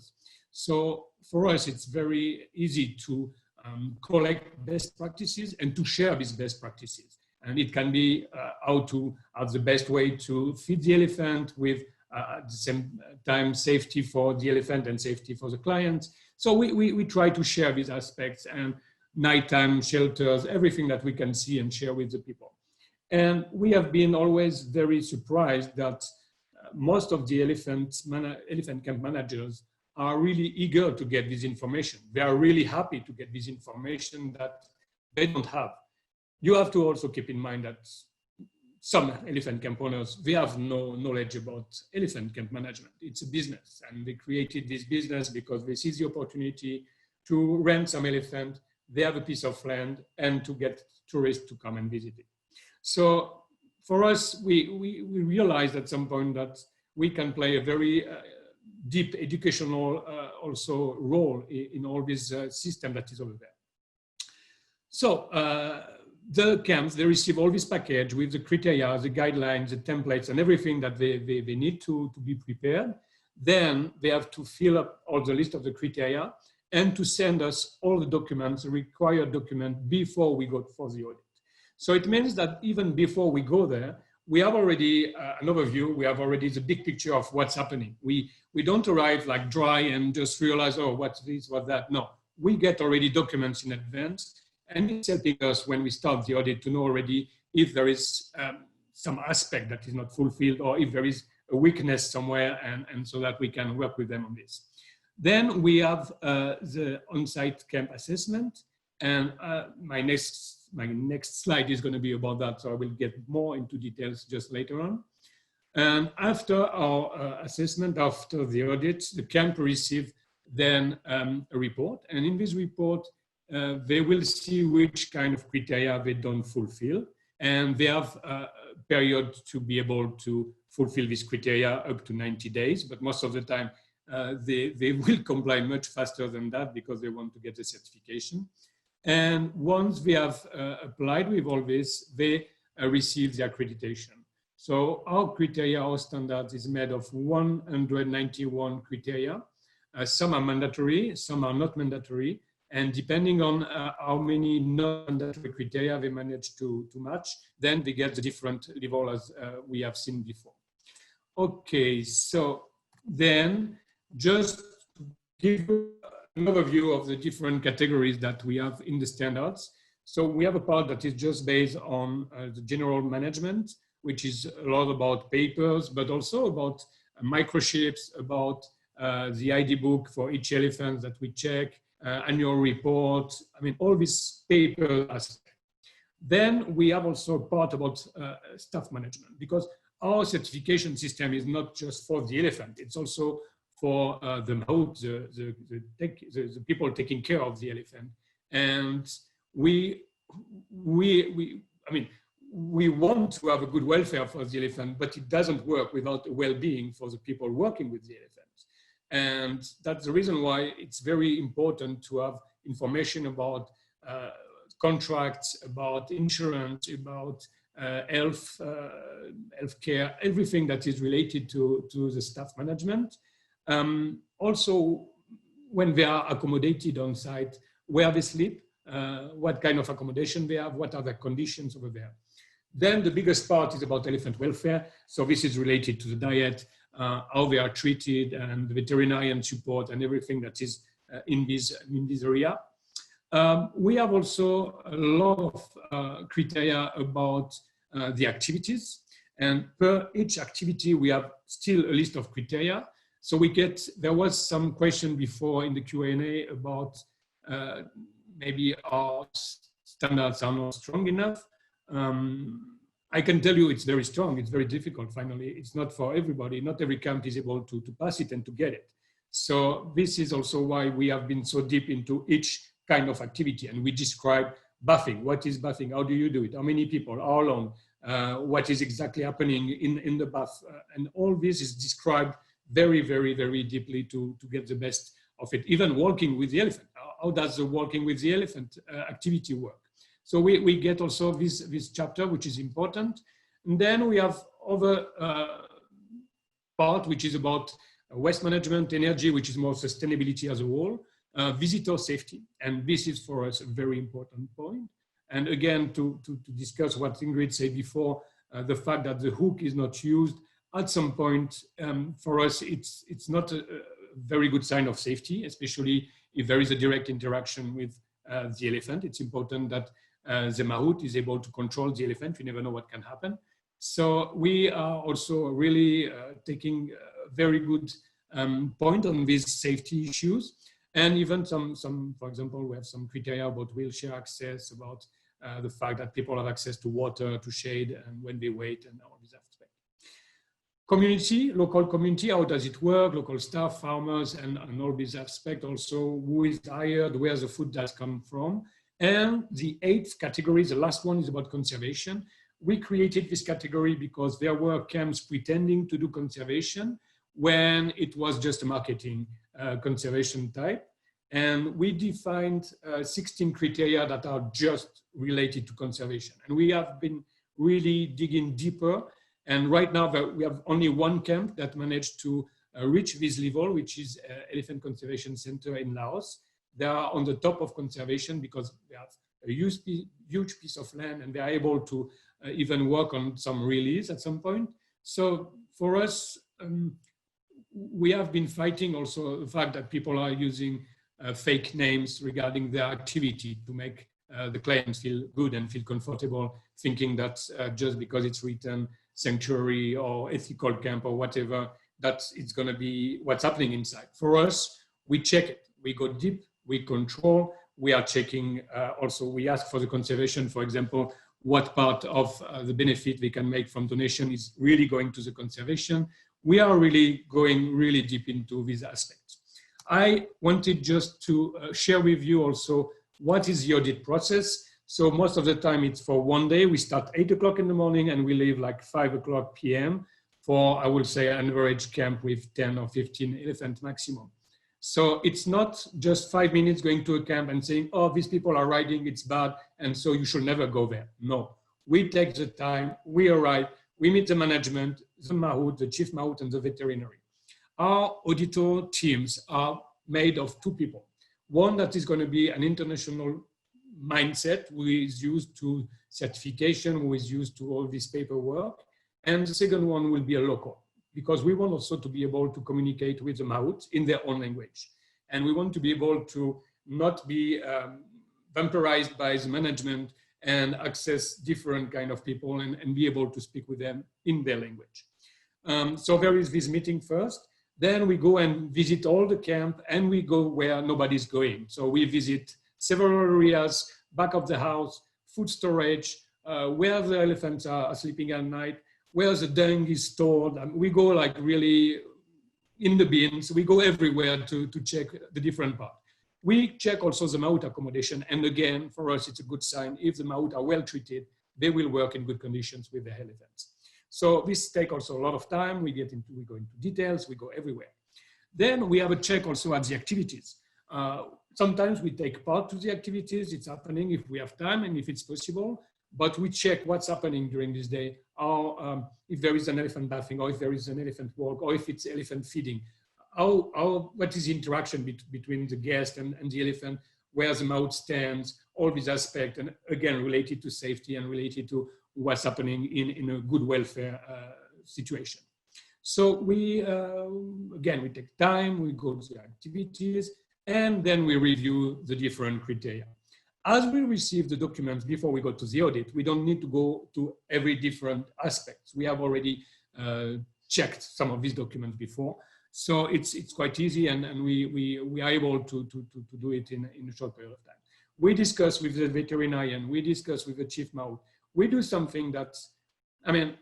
So for us, it's very easy to collect best practices and to share these best practices. And it can be how to have the best way to feed the elephant with at the same time safety for the elephant and safety for the client. So we try to share these aspects and nighttime shelters, everything that we can see and share with the people. And we have been always very surprised that most of the elephant camp managers are really eager to get this information. They are really happy to get this information that they don't have. You have to also keep in mind that some elephant camp owners, they have no knowledge about elephant camp management. It's a business, and they created this business because they see the opportunity to rent some elephant, they have a piece of land, and to get tourists to come and visit it. So for us, we realized at some point that we can play a very deep educational also role in all this system that is over there. So the camps, they receive all this package with the criteria, the guidelines, the templates, and everything that they need to be prepared. Then they have to fill up all the list of the criteria and to send us all the documents, the required document, before we go for the audit. So it means that even before we go there, we have already an overview, we have already the big picture of what's happening. We don't arrive like dry and just realize, oh, what's this, what's that? No, we get already documents in advance, and it's helping us when we start the audit to know already if there is some aspect that is not fulfilled or if there is a weakness somewhere, and so that we can work with them on this. Then we have the on-site camp assessment, and my next slide is going to be about that, so I will get more into details just later on. And after our assessment, after the audit, the camp receive then a report, and in this report, they will see which kind of criteria they don't fulfill, and they have a period to be able to fulfill this criteria up to 90 days, but most of the time they will comply much faster than that because they want to get the certification. And once they have applied with all this, they receive the accreditation. So our criteria, our standards is made of 191 criteria. Some are mandatory, some are not mandatory. And depending on how many non-mandatory criteria they manage to match, then they get the different level as we have seen before. Okay, so then just to give an overview of the different categories that we have in the standards. So we have a part that is just based on the general management, which is a lot about papers, but also about microchips, about the ID book for each elephant that we check, annual report, I mean, all these paper aspects. Then we have also a part about staff management, because our certification system is not just for the elephant, it's also for the mahout, the people taking care of the elephant. And we want to have a good welfare for the elephant, but it doesn't work without well-being for the people working with the elephant. And that's the reason why it's very important to have information about contracts, about insurance, about health care, everything that is related to the staff management. Also, when they are accommodated on site, where they sleep, what kind of accommodation they have, what are the conditions over there. Then the biggest part is about elephant welfare. So this is related to the diet, how they are treated, and the veterinarian support and everything that is in this area. We have also a lot of criteria about the activities, and per each activity we have still a list of criteria. So there was some question before in the Q&A about maybe our standards are not strong enough. I can tell you it's very strong, it's very difficult. Finally, it's not for everybody. Not every camp is able to pass it and to get it. So this is also why we have been so deep into each kind of activity. And we describe buffing. What is buffing? How do you do it? How many people? How long? What is exactly happening in the buff? And all this is described very, very, very deeply to get the best of it. Even walking with the elephant. How does the walking with the elephant activity work? So we get also this chapter, which is important. And then we have other part, which is about waste management, energy, which is more sustainability as a whole. visitor safety. And this is for us a very important point. And again, to discuss what Ingrid said before, the fact that the hook is not used at some point, for us, it's not a very good sign of safety, especially if there is a direct interaction with the elephant. It's important that the mahout is able to control the elephant. We never know what can happen. So we are also really taking a very good point on these safety issues. And even some, for example, we have some criteria about wheelchair access, about the fact that people have access to water, to shade, and when they wait, and all these aspects. Community, local community, how does it work? Local staff, farmers, and all these aspects. Also, who is hired, where the food does come from. And the 8th category, the last one, is about conservation. We created this category because there were camps pretending to do conservation when it was just a marketing conservation type. And we defined 16 criteria that are just related to conservation. And we have been really digging deeper. And right now we have only one camp that managed to reach this level, which is Elephant Conservation Center in Laos. They are on the top of conservation because they have a huge piece of land and they are able to even work on some release at some point. So for us, we have been fighting also the fact that people are using fake names regarding their activity to make the clients feel good and feel comfortable, thinking that just because it's written sanctuary or ethical camp or whatever, that it's going to be what's happening inside. For us, we check it. We go deep, we control, we are checking also, we ask for the conservation, for example, what part of the benefit we can make from donation is really going to the conservation. We are really going really deep into these aspects. I wanted just to share with you also what is the audit process. So most of the time it's for one day. We start 8 o'clock in the morning and we leave like 5 o'clock PM for, I would say, an average camp with 10 or 15 elephants maximum. So it's not just 5 minutes going to a camp and saying, oh, these people are riding, it's bad, and so you should never go there. No, we take the time, we arrive, we meet the management, the mahout, the chief mahout, and the veterinary. Our auditor teams are made of 2 people. One that is going to be an international mindset, who is used to certification, who is used to all this paperwork. And the second one will be a local, because we want also to be able to communicate with the mahout in their own language. And we want to be able to not be vampirized by the management and access different kind of people and be able to speak with them in their language. So there is this meeting first. Then we go and visit all the camp and we go where nobody's going. So we visit several areas, back of the house, food storage, where the elephants are sleeping at night, where the dung is stored. And we go like really in the bins. We go everywhere to check the different parts. We check also the mahout accommodation. And again, for us, it's a good sign. If the mahout are well treated, they will work in good conditions with the elephants. So this takes also a lot of time. We go into details, we go everywhere. Then we have a check also at the activities. Sometimes we take part to the activities. It's happening if we have time and if it's possible, but we check what's happening during this day, or if there is an elephant bathing, or if there is an elephant walk, or if it's elephant feeding. What is the interaction between the guest and the elephant, where the mahout stands, all these aspects, and again, related to safety and related to what's happening in a good welfare situation. So we, again, we take time, we go to the activities, and then we review the different criteria. As we receive the documents before we go to the audit, we don't need to go to every different aspect. We have already checked some of these documents before. So it's quite easy, and we are able to do it in a short period of time. We discuss with the veterinarian, we discuss with the chief mahout. We do something that, I mean,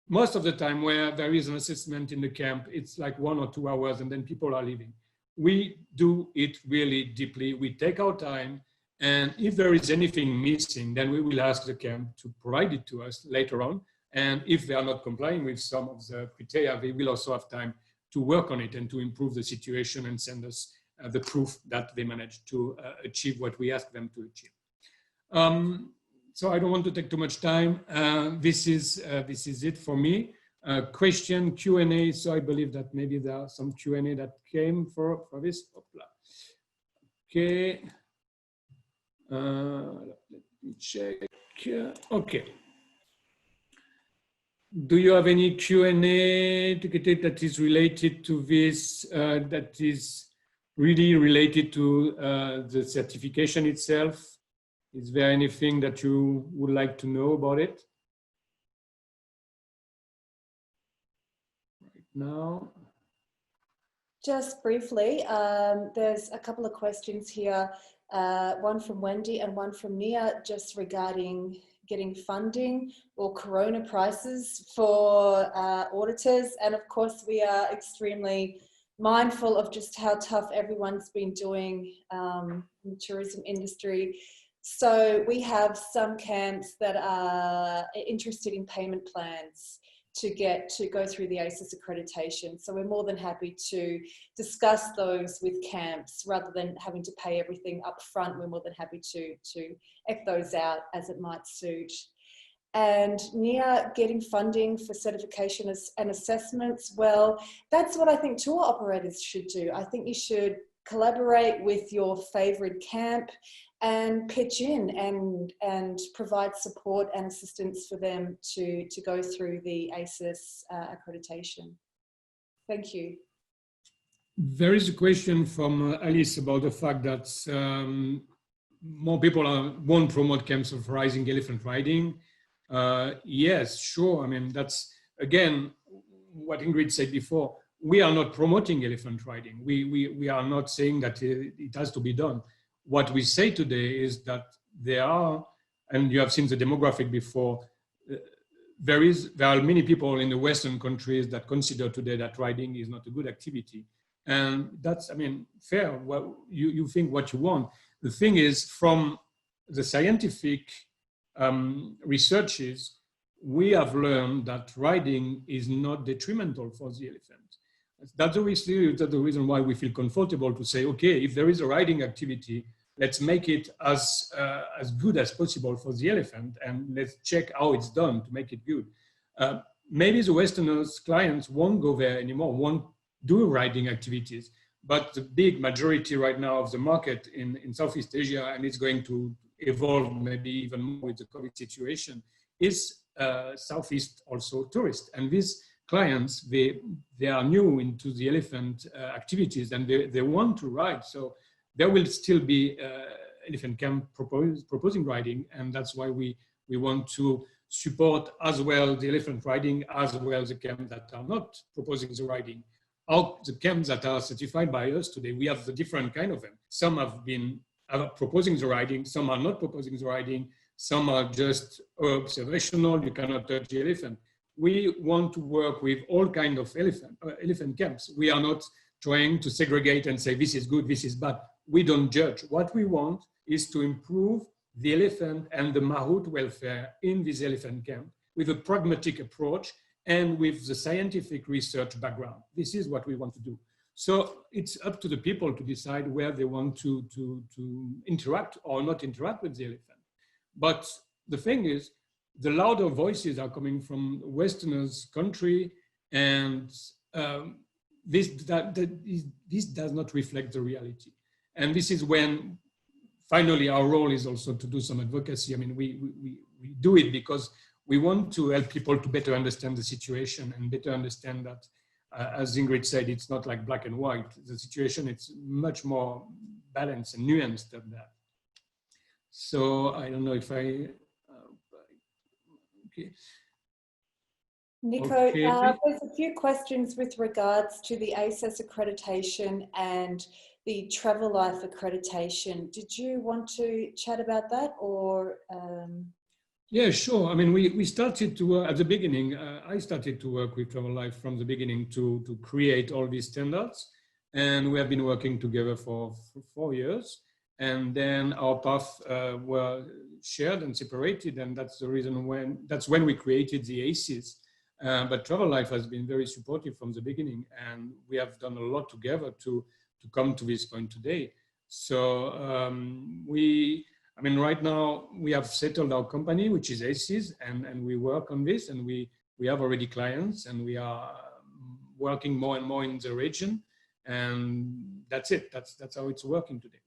most of the time where there is an assessment in the camp, it's like 1 or 2 hours and then people are leaving. We do it really deeply. We take our time, and if there is anything missing, then we will ask the camp to provide it to us later on. And if they are not complying with some of the criteria, they will also have time to work on it and to improve the situation and send us the proof that they managed to achieve what we asked them to achieve. So I don't want to take too much time. This is it for me. Question, Q&A. So I believe that maybe there are some Q&A that came for this. Okay. Let me check. Okay. Do you have any Q&A that is related to this, that is really related to the certification itself? Is there anything that you would like to know about it? Right now. Just briefly, there's a couple of questions here, one from Wendy and one from Nia, just regarding getting funding or corona prices for auditors. And of course, we are extremely mindful of just how tough everyone's been doing in the tourism industry. So we have some camps that are interested in payment plans to go through the ACES accreditation. So we're more than happy to discuss those with camps rather than having to pay everything up front. We're more than happy to act those out as it might suit. And Nia, getting funding for certification and assessments, well, that's what I think tour operators should do. I think you should collaborate with your favorite camp and pitch in and provide support and assistance for them to go through the ACES accreditation. Thank you. There is a question from Alice about the fact that more people won't promote camps of rising elephant riding. Yes, sure. I mean, that's, again, what Ingrid said before. We are not promoting elephant riding. We are not saying that it has to be done. What we say today is that there are, and you have seen the demographic before, there are many people in the Western countries that consider today that riding is not a good activity. And that's, I mean, fair. Well, you think what you want. The thing is, from the scientific researches, we have learned that riding is not detrimental for the elephant. That's the reason why we feel comfortable to say, okay, if there is a riding activity, let's make it as good as possible for the elephant, and let's check how it's done to make it good. Maybe the Westerners clients won't go there anymore, won't do riding activities, but the big majority right now of the market in Southeast Asia, and it's going to evolve maybe even more with the COVID situation, is Southeast also tourists. And these clients, they are new into the elephant activities, and they want to ride. So there will still be elephant camp proposing riding, and that's why we want to support as well the elephant riding as well the camps that are not proposing the riding. The camps that are certified by us today, we have the different kind of them. Some have been proposing the riding, some are not proposing the riding, some are just observational, you cannot touch the elephant. We want to work with all kinds of elephant camps. We are not trying to segregate and say this is good, this is bad. We don't judge. What we want is to improve the elephant and the mahout welfare in this elephant camp with a pragmatic approach and with the scientific research background. This is what we want to do. So it's up to the people to decide where they want to interact or not interact with the elephant. But the thing is, the louder voices are coming from Westerners' country, and this does not reflect the reality. And this is when, finally, our role is also to do some advocacy. I mean, we do it because we want to help people to better understand the situation and better understand that, as Ingrid said, it's not like black and white. The situation, it's much more balanced and nuanced than that. So I don't know if I, okay. Nico, Okay. there's a few questions with regards to the ACES accreditation and the Travel Life accreditation. Did you want to chat about that, or? Yeah, sure. I mean, we started to, at the beginning, I started to work with Travel Life from the beginning to create all these standards. And we have been working together for 4 years. And then our paths were shared and separated. And that's the reason that's when we created the ACES. But Travel Life has been very supportive from the beginning. And we have done a lot together to come to this point today. So I mean, right now we have settled our company, which is ACES, and we work on this, and we have already clients, and we are working more and more in the region, and that's it. That's how it's working today.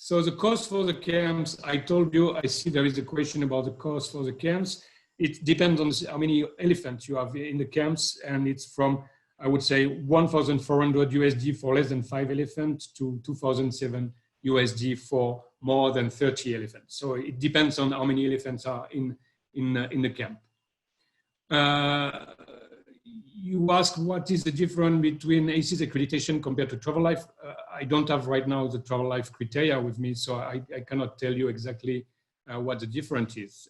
So the cost for the camps, I told you, I see there is a question about the cost for the camps. It depends on how many elephants you have in the camps, and it's from, I would say, 1,400 USD for less than 5 elephants to 2,007 USD for more than 30 elephants. So it depends on how many elephants are in the camp. You ask what is the difference between ACES accreditation compared to travel life. I don't have right now the travel life criteria with me, so I cannot tell you exactly what the difference is.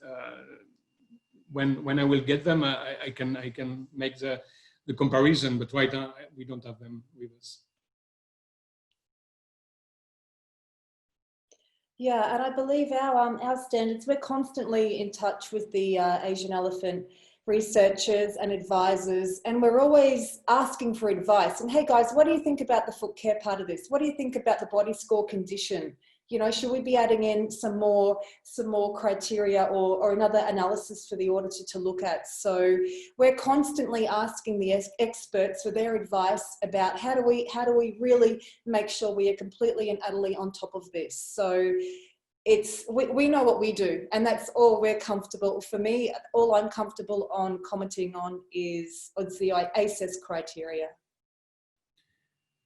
When I will get them, I can make the comparison, but right now we don't have them with us. Yeah, and I believe our standards, we're constantly in touch with the Asian elephant researchers and advisors, and we're always asking for advice. And hey guys, what do you think about the foot care part of this? What do you think about the body score condition? You know, should we be adding in some more criteria or another analysis for the auditor to look at? So we're constantly asking the experts for their advice about how do we really make sure we are completely and utterly on top of this. So we know what we do, and that's all we're comfortable. For me, all I'm comfortable on commenting on is the ACES criteria.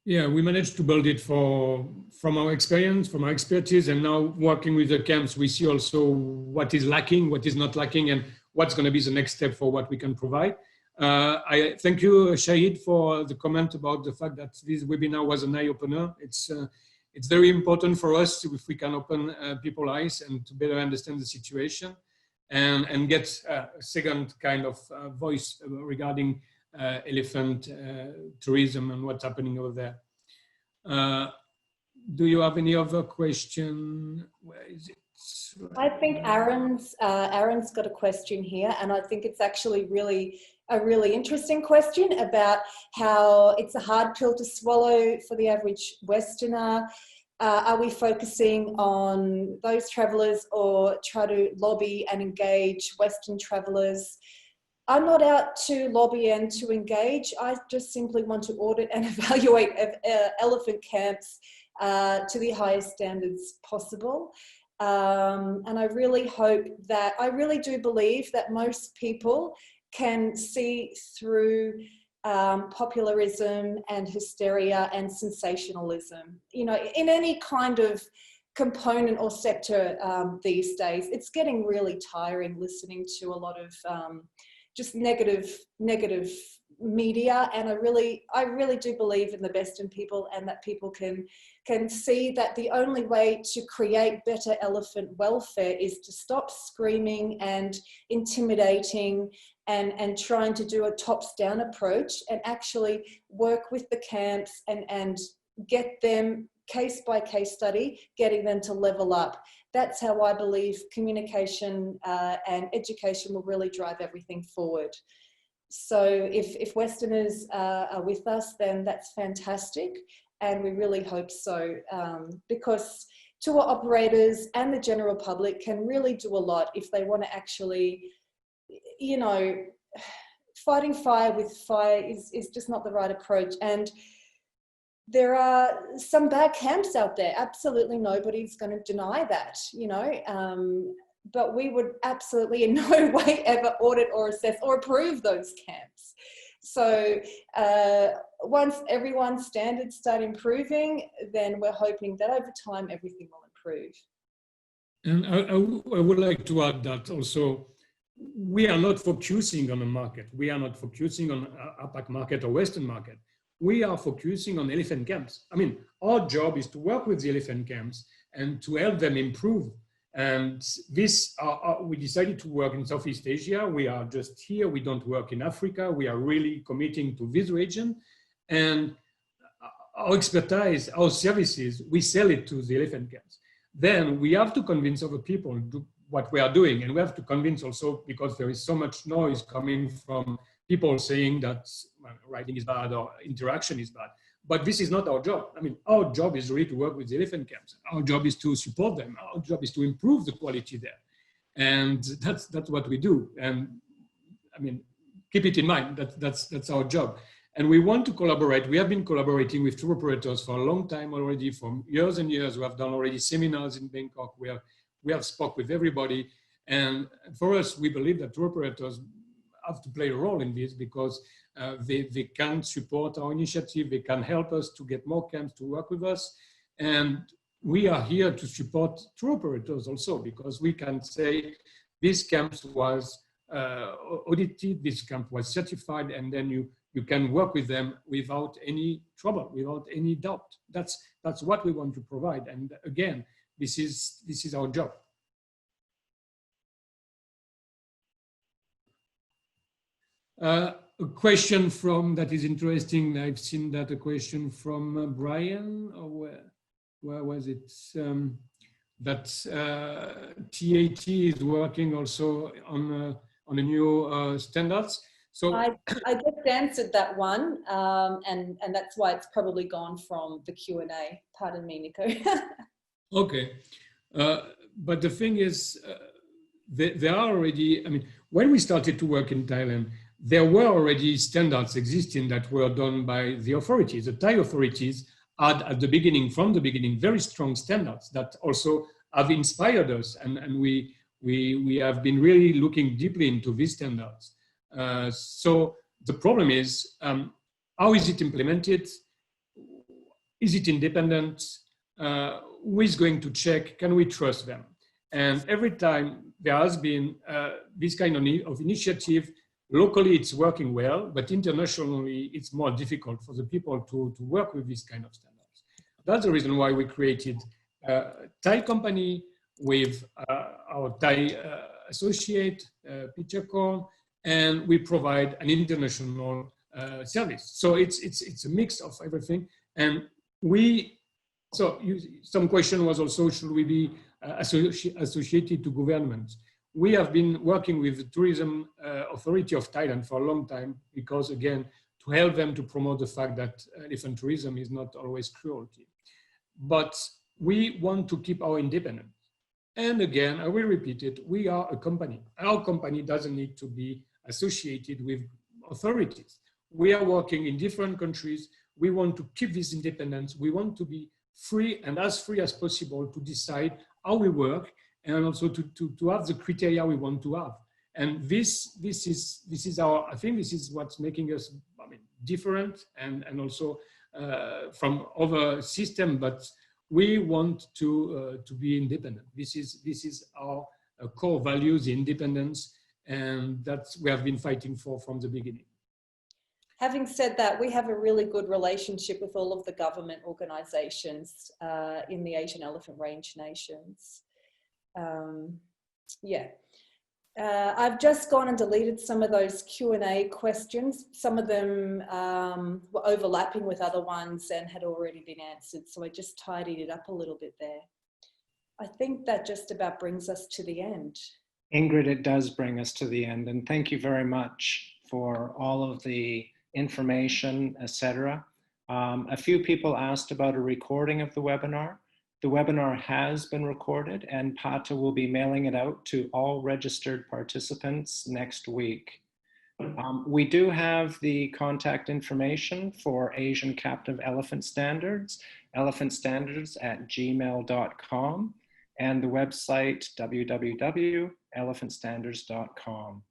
Yeah, we managed to build it from our experience, from our expertise, and now working with the camps, we see also what is lacking, what is not lacking, and what's going to be the next step for what we can provide. I thank you, Shahid, for the comment about the fact that this webinar was an eye-opener. It's very important for us if we can open people's eyes and to better understand the situation and get a second kind of voice regarding elephant tourism and what's happening over there. Do you have any other question? Where is it? I think Aaron's got a question here, and I think it's actually a really interesting question about how it's a hard pill to swallow for the average Westerner. Are we focusing on those travellers or try to lobby and engage Western travellers? I'm not out to lobby and to engage. I just simply want to audit and evaluate elephant camps to the highest standards possible. And I really do believe that most people can see through popularism and hysteria and sensationalism. You know, in any kind of component or sector these days, it's getting really tiring listening to a lot of just negative media, and I really do believe in the best in people, and that people can see that the only way to create better elephant welfare is to stop screaming and intimidating and trying to do a tops-down approach, and actually work with the camps and get them case by case study, getting them to level up. That's how I believe communication and education will really drive everything forward. So if Westerners are with us, then that's fantastic. And we really hope so, because tour operators and the general public can really do a lot if they want to actually, you know, fighting fire with fire is just not the right approach. And there are some bad camps out there. Absolutely nobody's going to deny that, you know, but we would absolutely in no way ever audit or assess or approve those camps. So once everyone's standards start improving, then we're hoping that over time everything will improve. And I would like to add that also, we are not focusing on a market. We are not focusing on APAC market or Western market. We are focusing on elephant camps. I mean, our job is to work with the elephant camps and to help them improve. And this, we decided to work in Southeast Asia. We are just here. We don't work in Africa. We are really committing to this region. And our expertise, our services, we sell it to the elephant camps. Then we have to convince other people to do what we are doing. And we have to convince also, because there is so much noise coming from people saying that riding is bad or interaction is bad. But this is not our job. I mean, our job is really to work with the elephant camps. Our job is to support them. Our job is to improve the quality there. And that's what we do. And I mean, keep it in mind, that's our job. And we want to collaborate. We have been collaborating with tour operators for a long time already, for years and years. We have done already seminars in Bangkok. We have spoke with everybody. And for us, we believe that tour operators have to play a role in this because they can support our initiative. They can help us to get more camps to work with us. And we are here to support tour operators also, because we can say this camp was audited, this camp was certified, and then you can work with them without any trouble, without any doubt. That's what we want to provide. And again, this is our job. A question that is interesting. I've seen that a question from Brian, or where was it? That TAT is working also on the new standards. So I just answered that one, and that's why it's probably gone from the Q&A. Pardon me, Nico. Okay, but the thing is, there are already, I mean, when we started to work in Thailand, there were already standards existing that were done by the authorities. The Thai authorities had at the beginning, from the beginning, very strong standards that also have inspired us, and we have been really looking deeply into these standards. So the problem is, how is it implemented? Is it independent? Who is going to check? Can we trust them? And every time there has been this kind of initiative, locally it's working well, but internationally it's more difficult for the people to work with this kind of standards. That's the reason why we created a Thai company with our Thai associate, Pichakon, and we provide an international service. So it's a mix of everything. And some question was also, should we be associated to government? We have been working with the Tourism Authority of Thailand for a long time because, again, to help them to promote the fact that elephant tourism is not always cruelty. But we want to keep our independence. And again, I will repeat it, we are a company. Our company doesn't need to be associated with authorities. We are working in different countries. We want to keep this independence. We want to be free and as free as possible to decide how we work and also to have the criteria we want to have. And this is our, I think this is what's making us, I mean, different and also from other systems, but we want to be independent. This is our core values, independence, and that's we have been fighting for from the beginning. Having said that, we have a really good relationship with all of the government organisations in the Asian elephant range nations. I've just gone and deleted some of those Q&A questions. Some of them were overlapping with other ones and had already been answered, so I just tidied it up a little bit there. I think that just about brings us to the end. Ingrid, it does bring us to the end, and thank you very much for all of the information, etc. A few people asked about a recording of the webinar. The webinar has been recorded and PATA will be mailing it out to all registered participants next week. We do have the contact information for Asian Captive Elephant Standards, elephantstandards@gmail.com, and the website www.elephantstandards.com.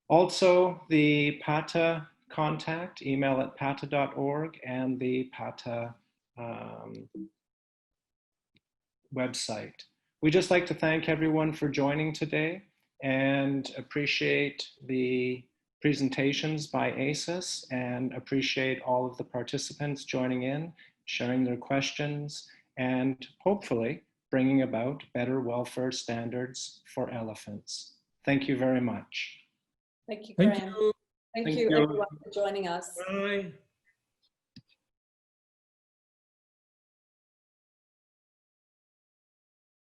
Also, the PATA contact, email at pata.org, and the PATA website. We'd just like to thank everyone for joining today and appreciate the presentations by ACES and appreciate all of the participants joining in, sharing their questions, and hopefully bringing about better welfare standards for elephants. Thank you very much. Thank you, Graham. Thank you. Thank you everyone for joining us. Bye.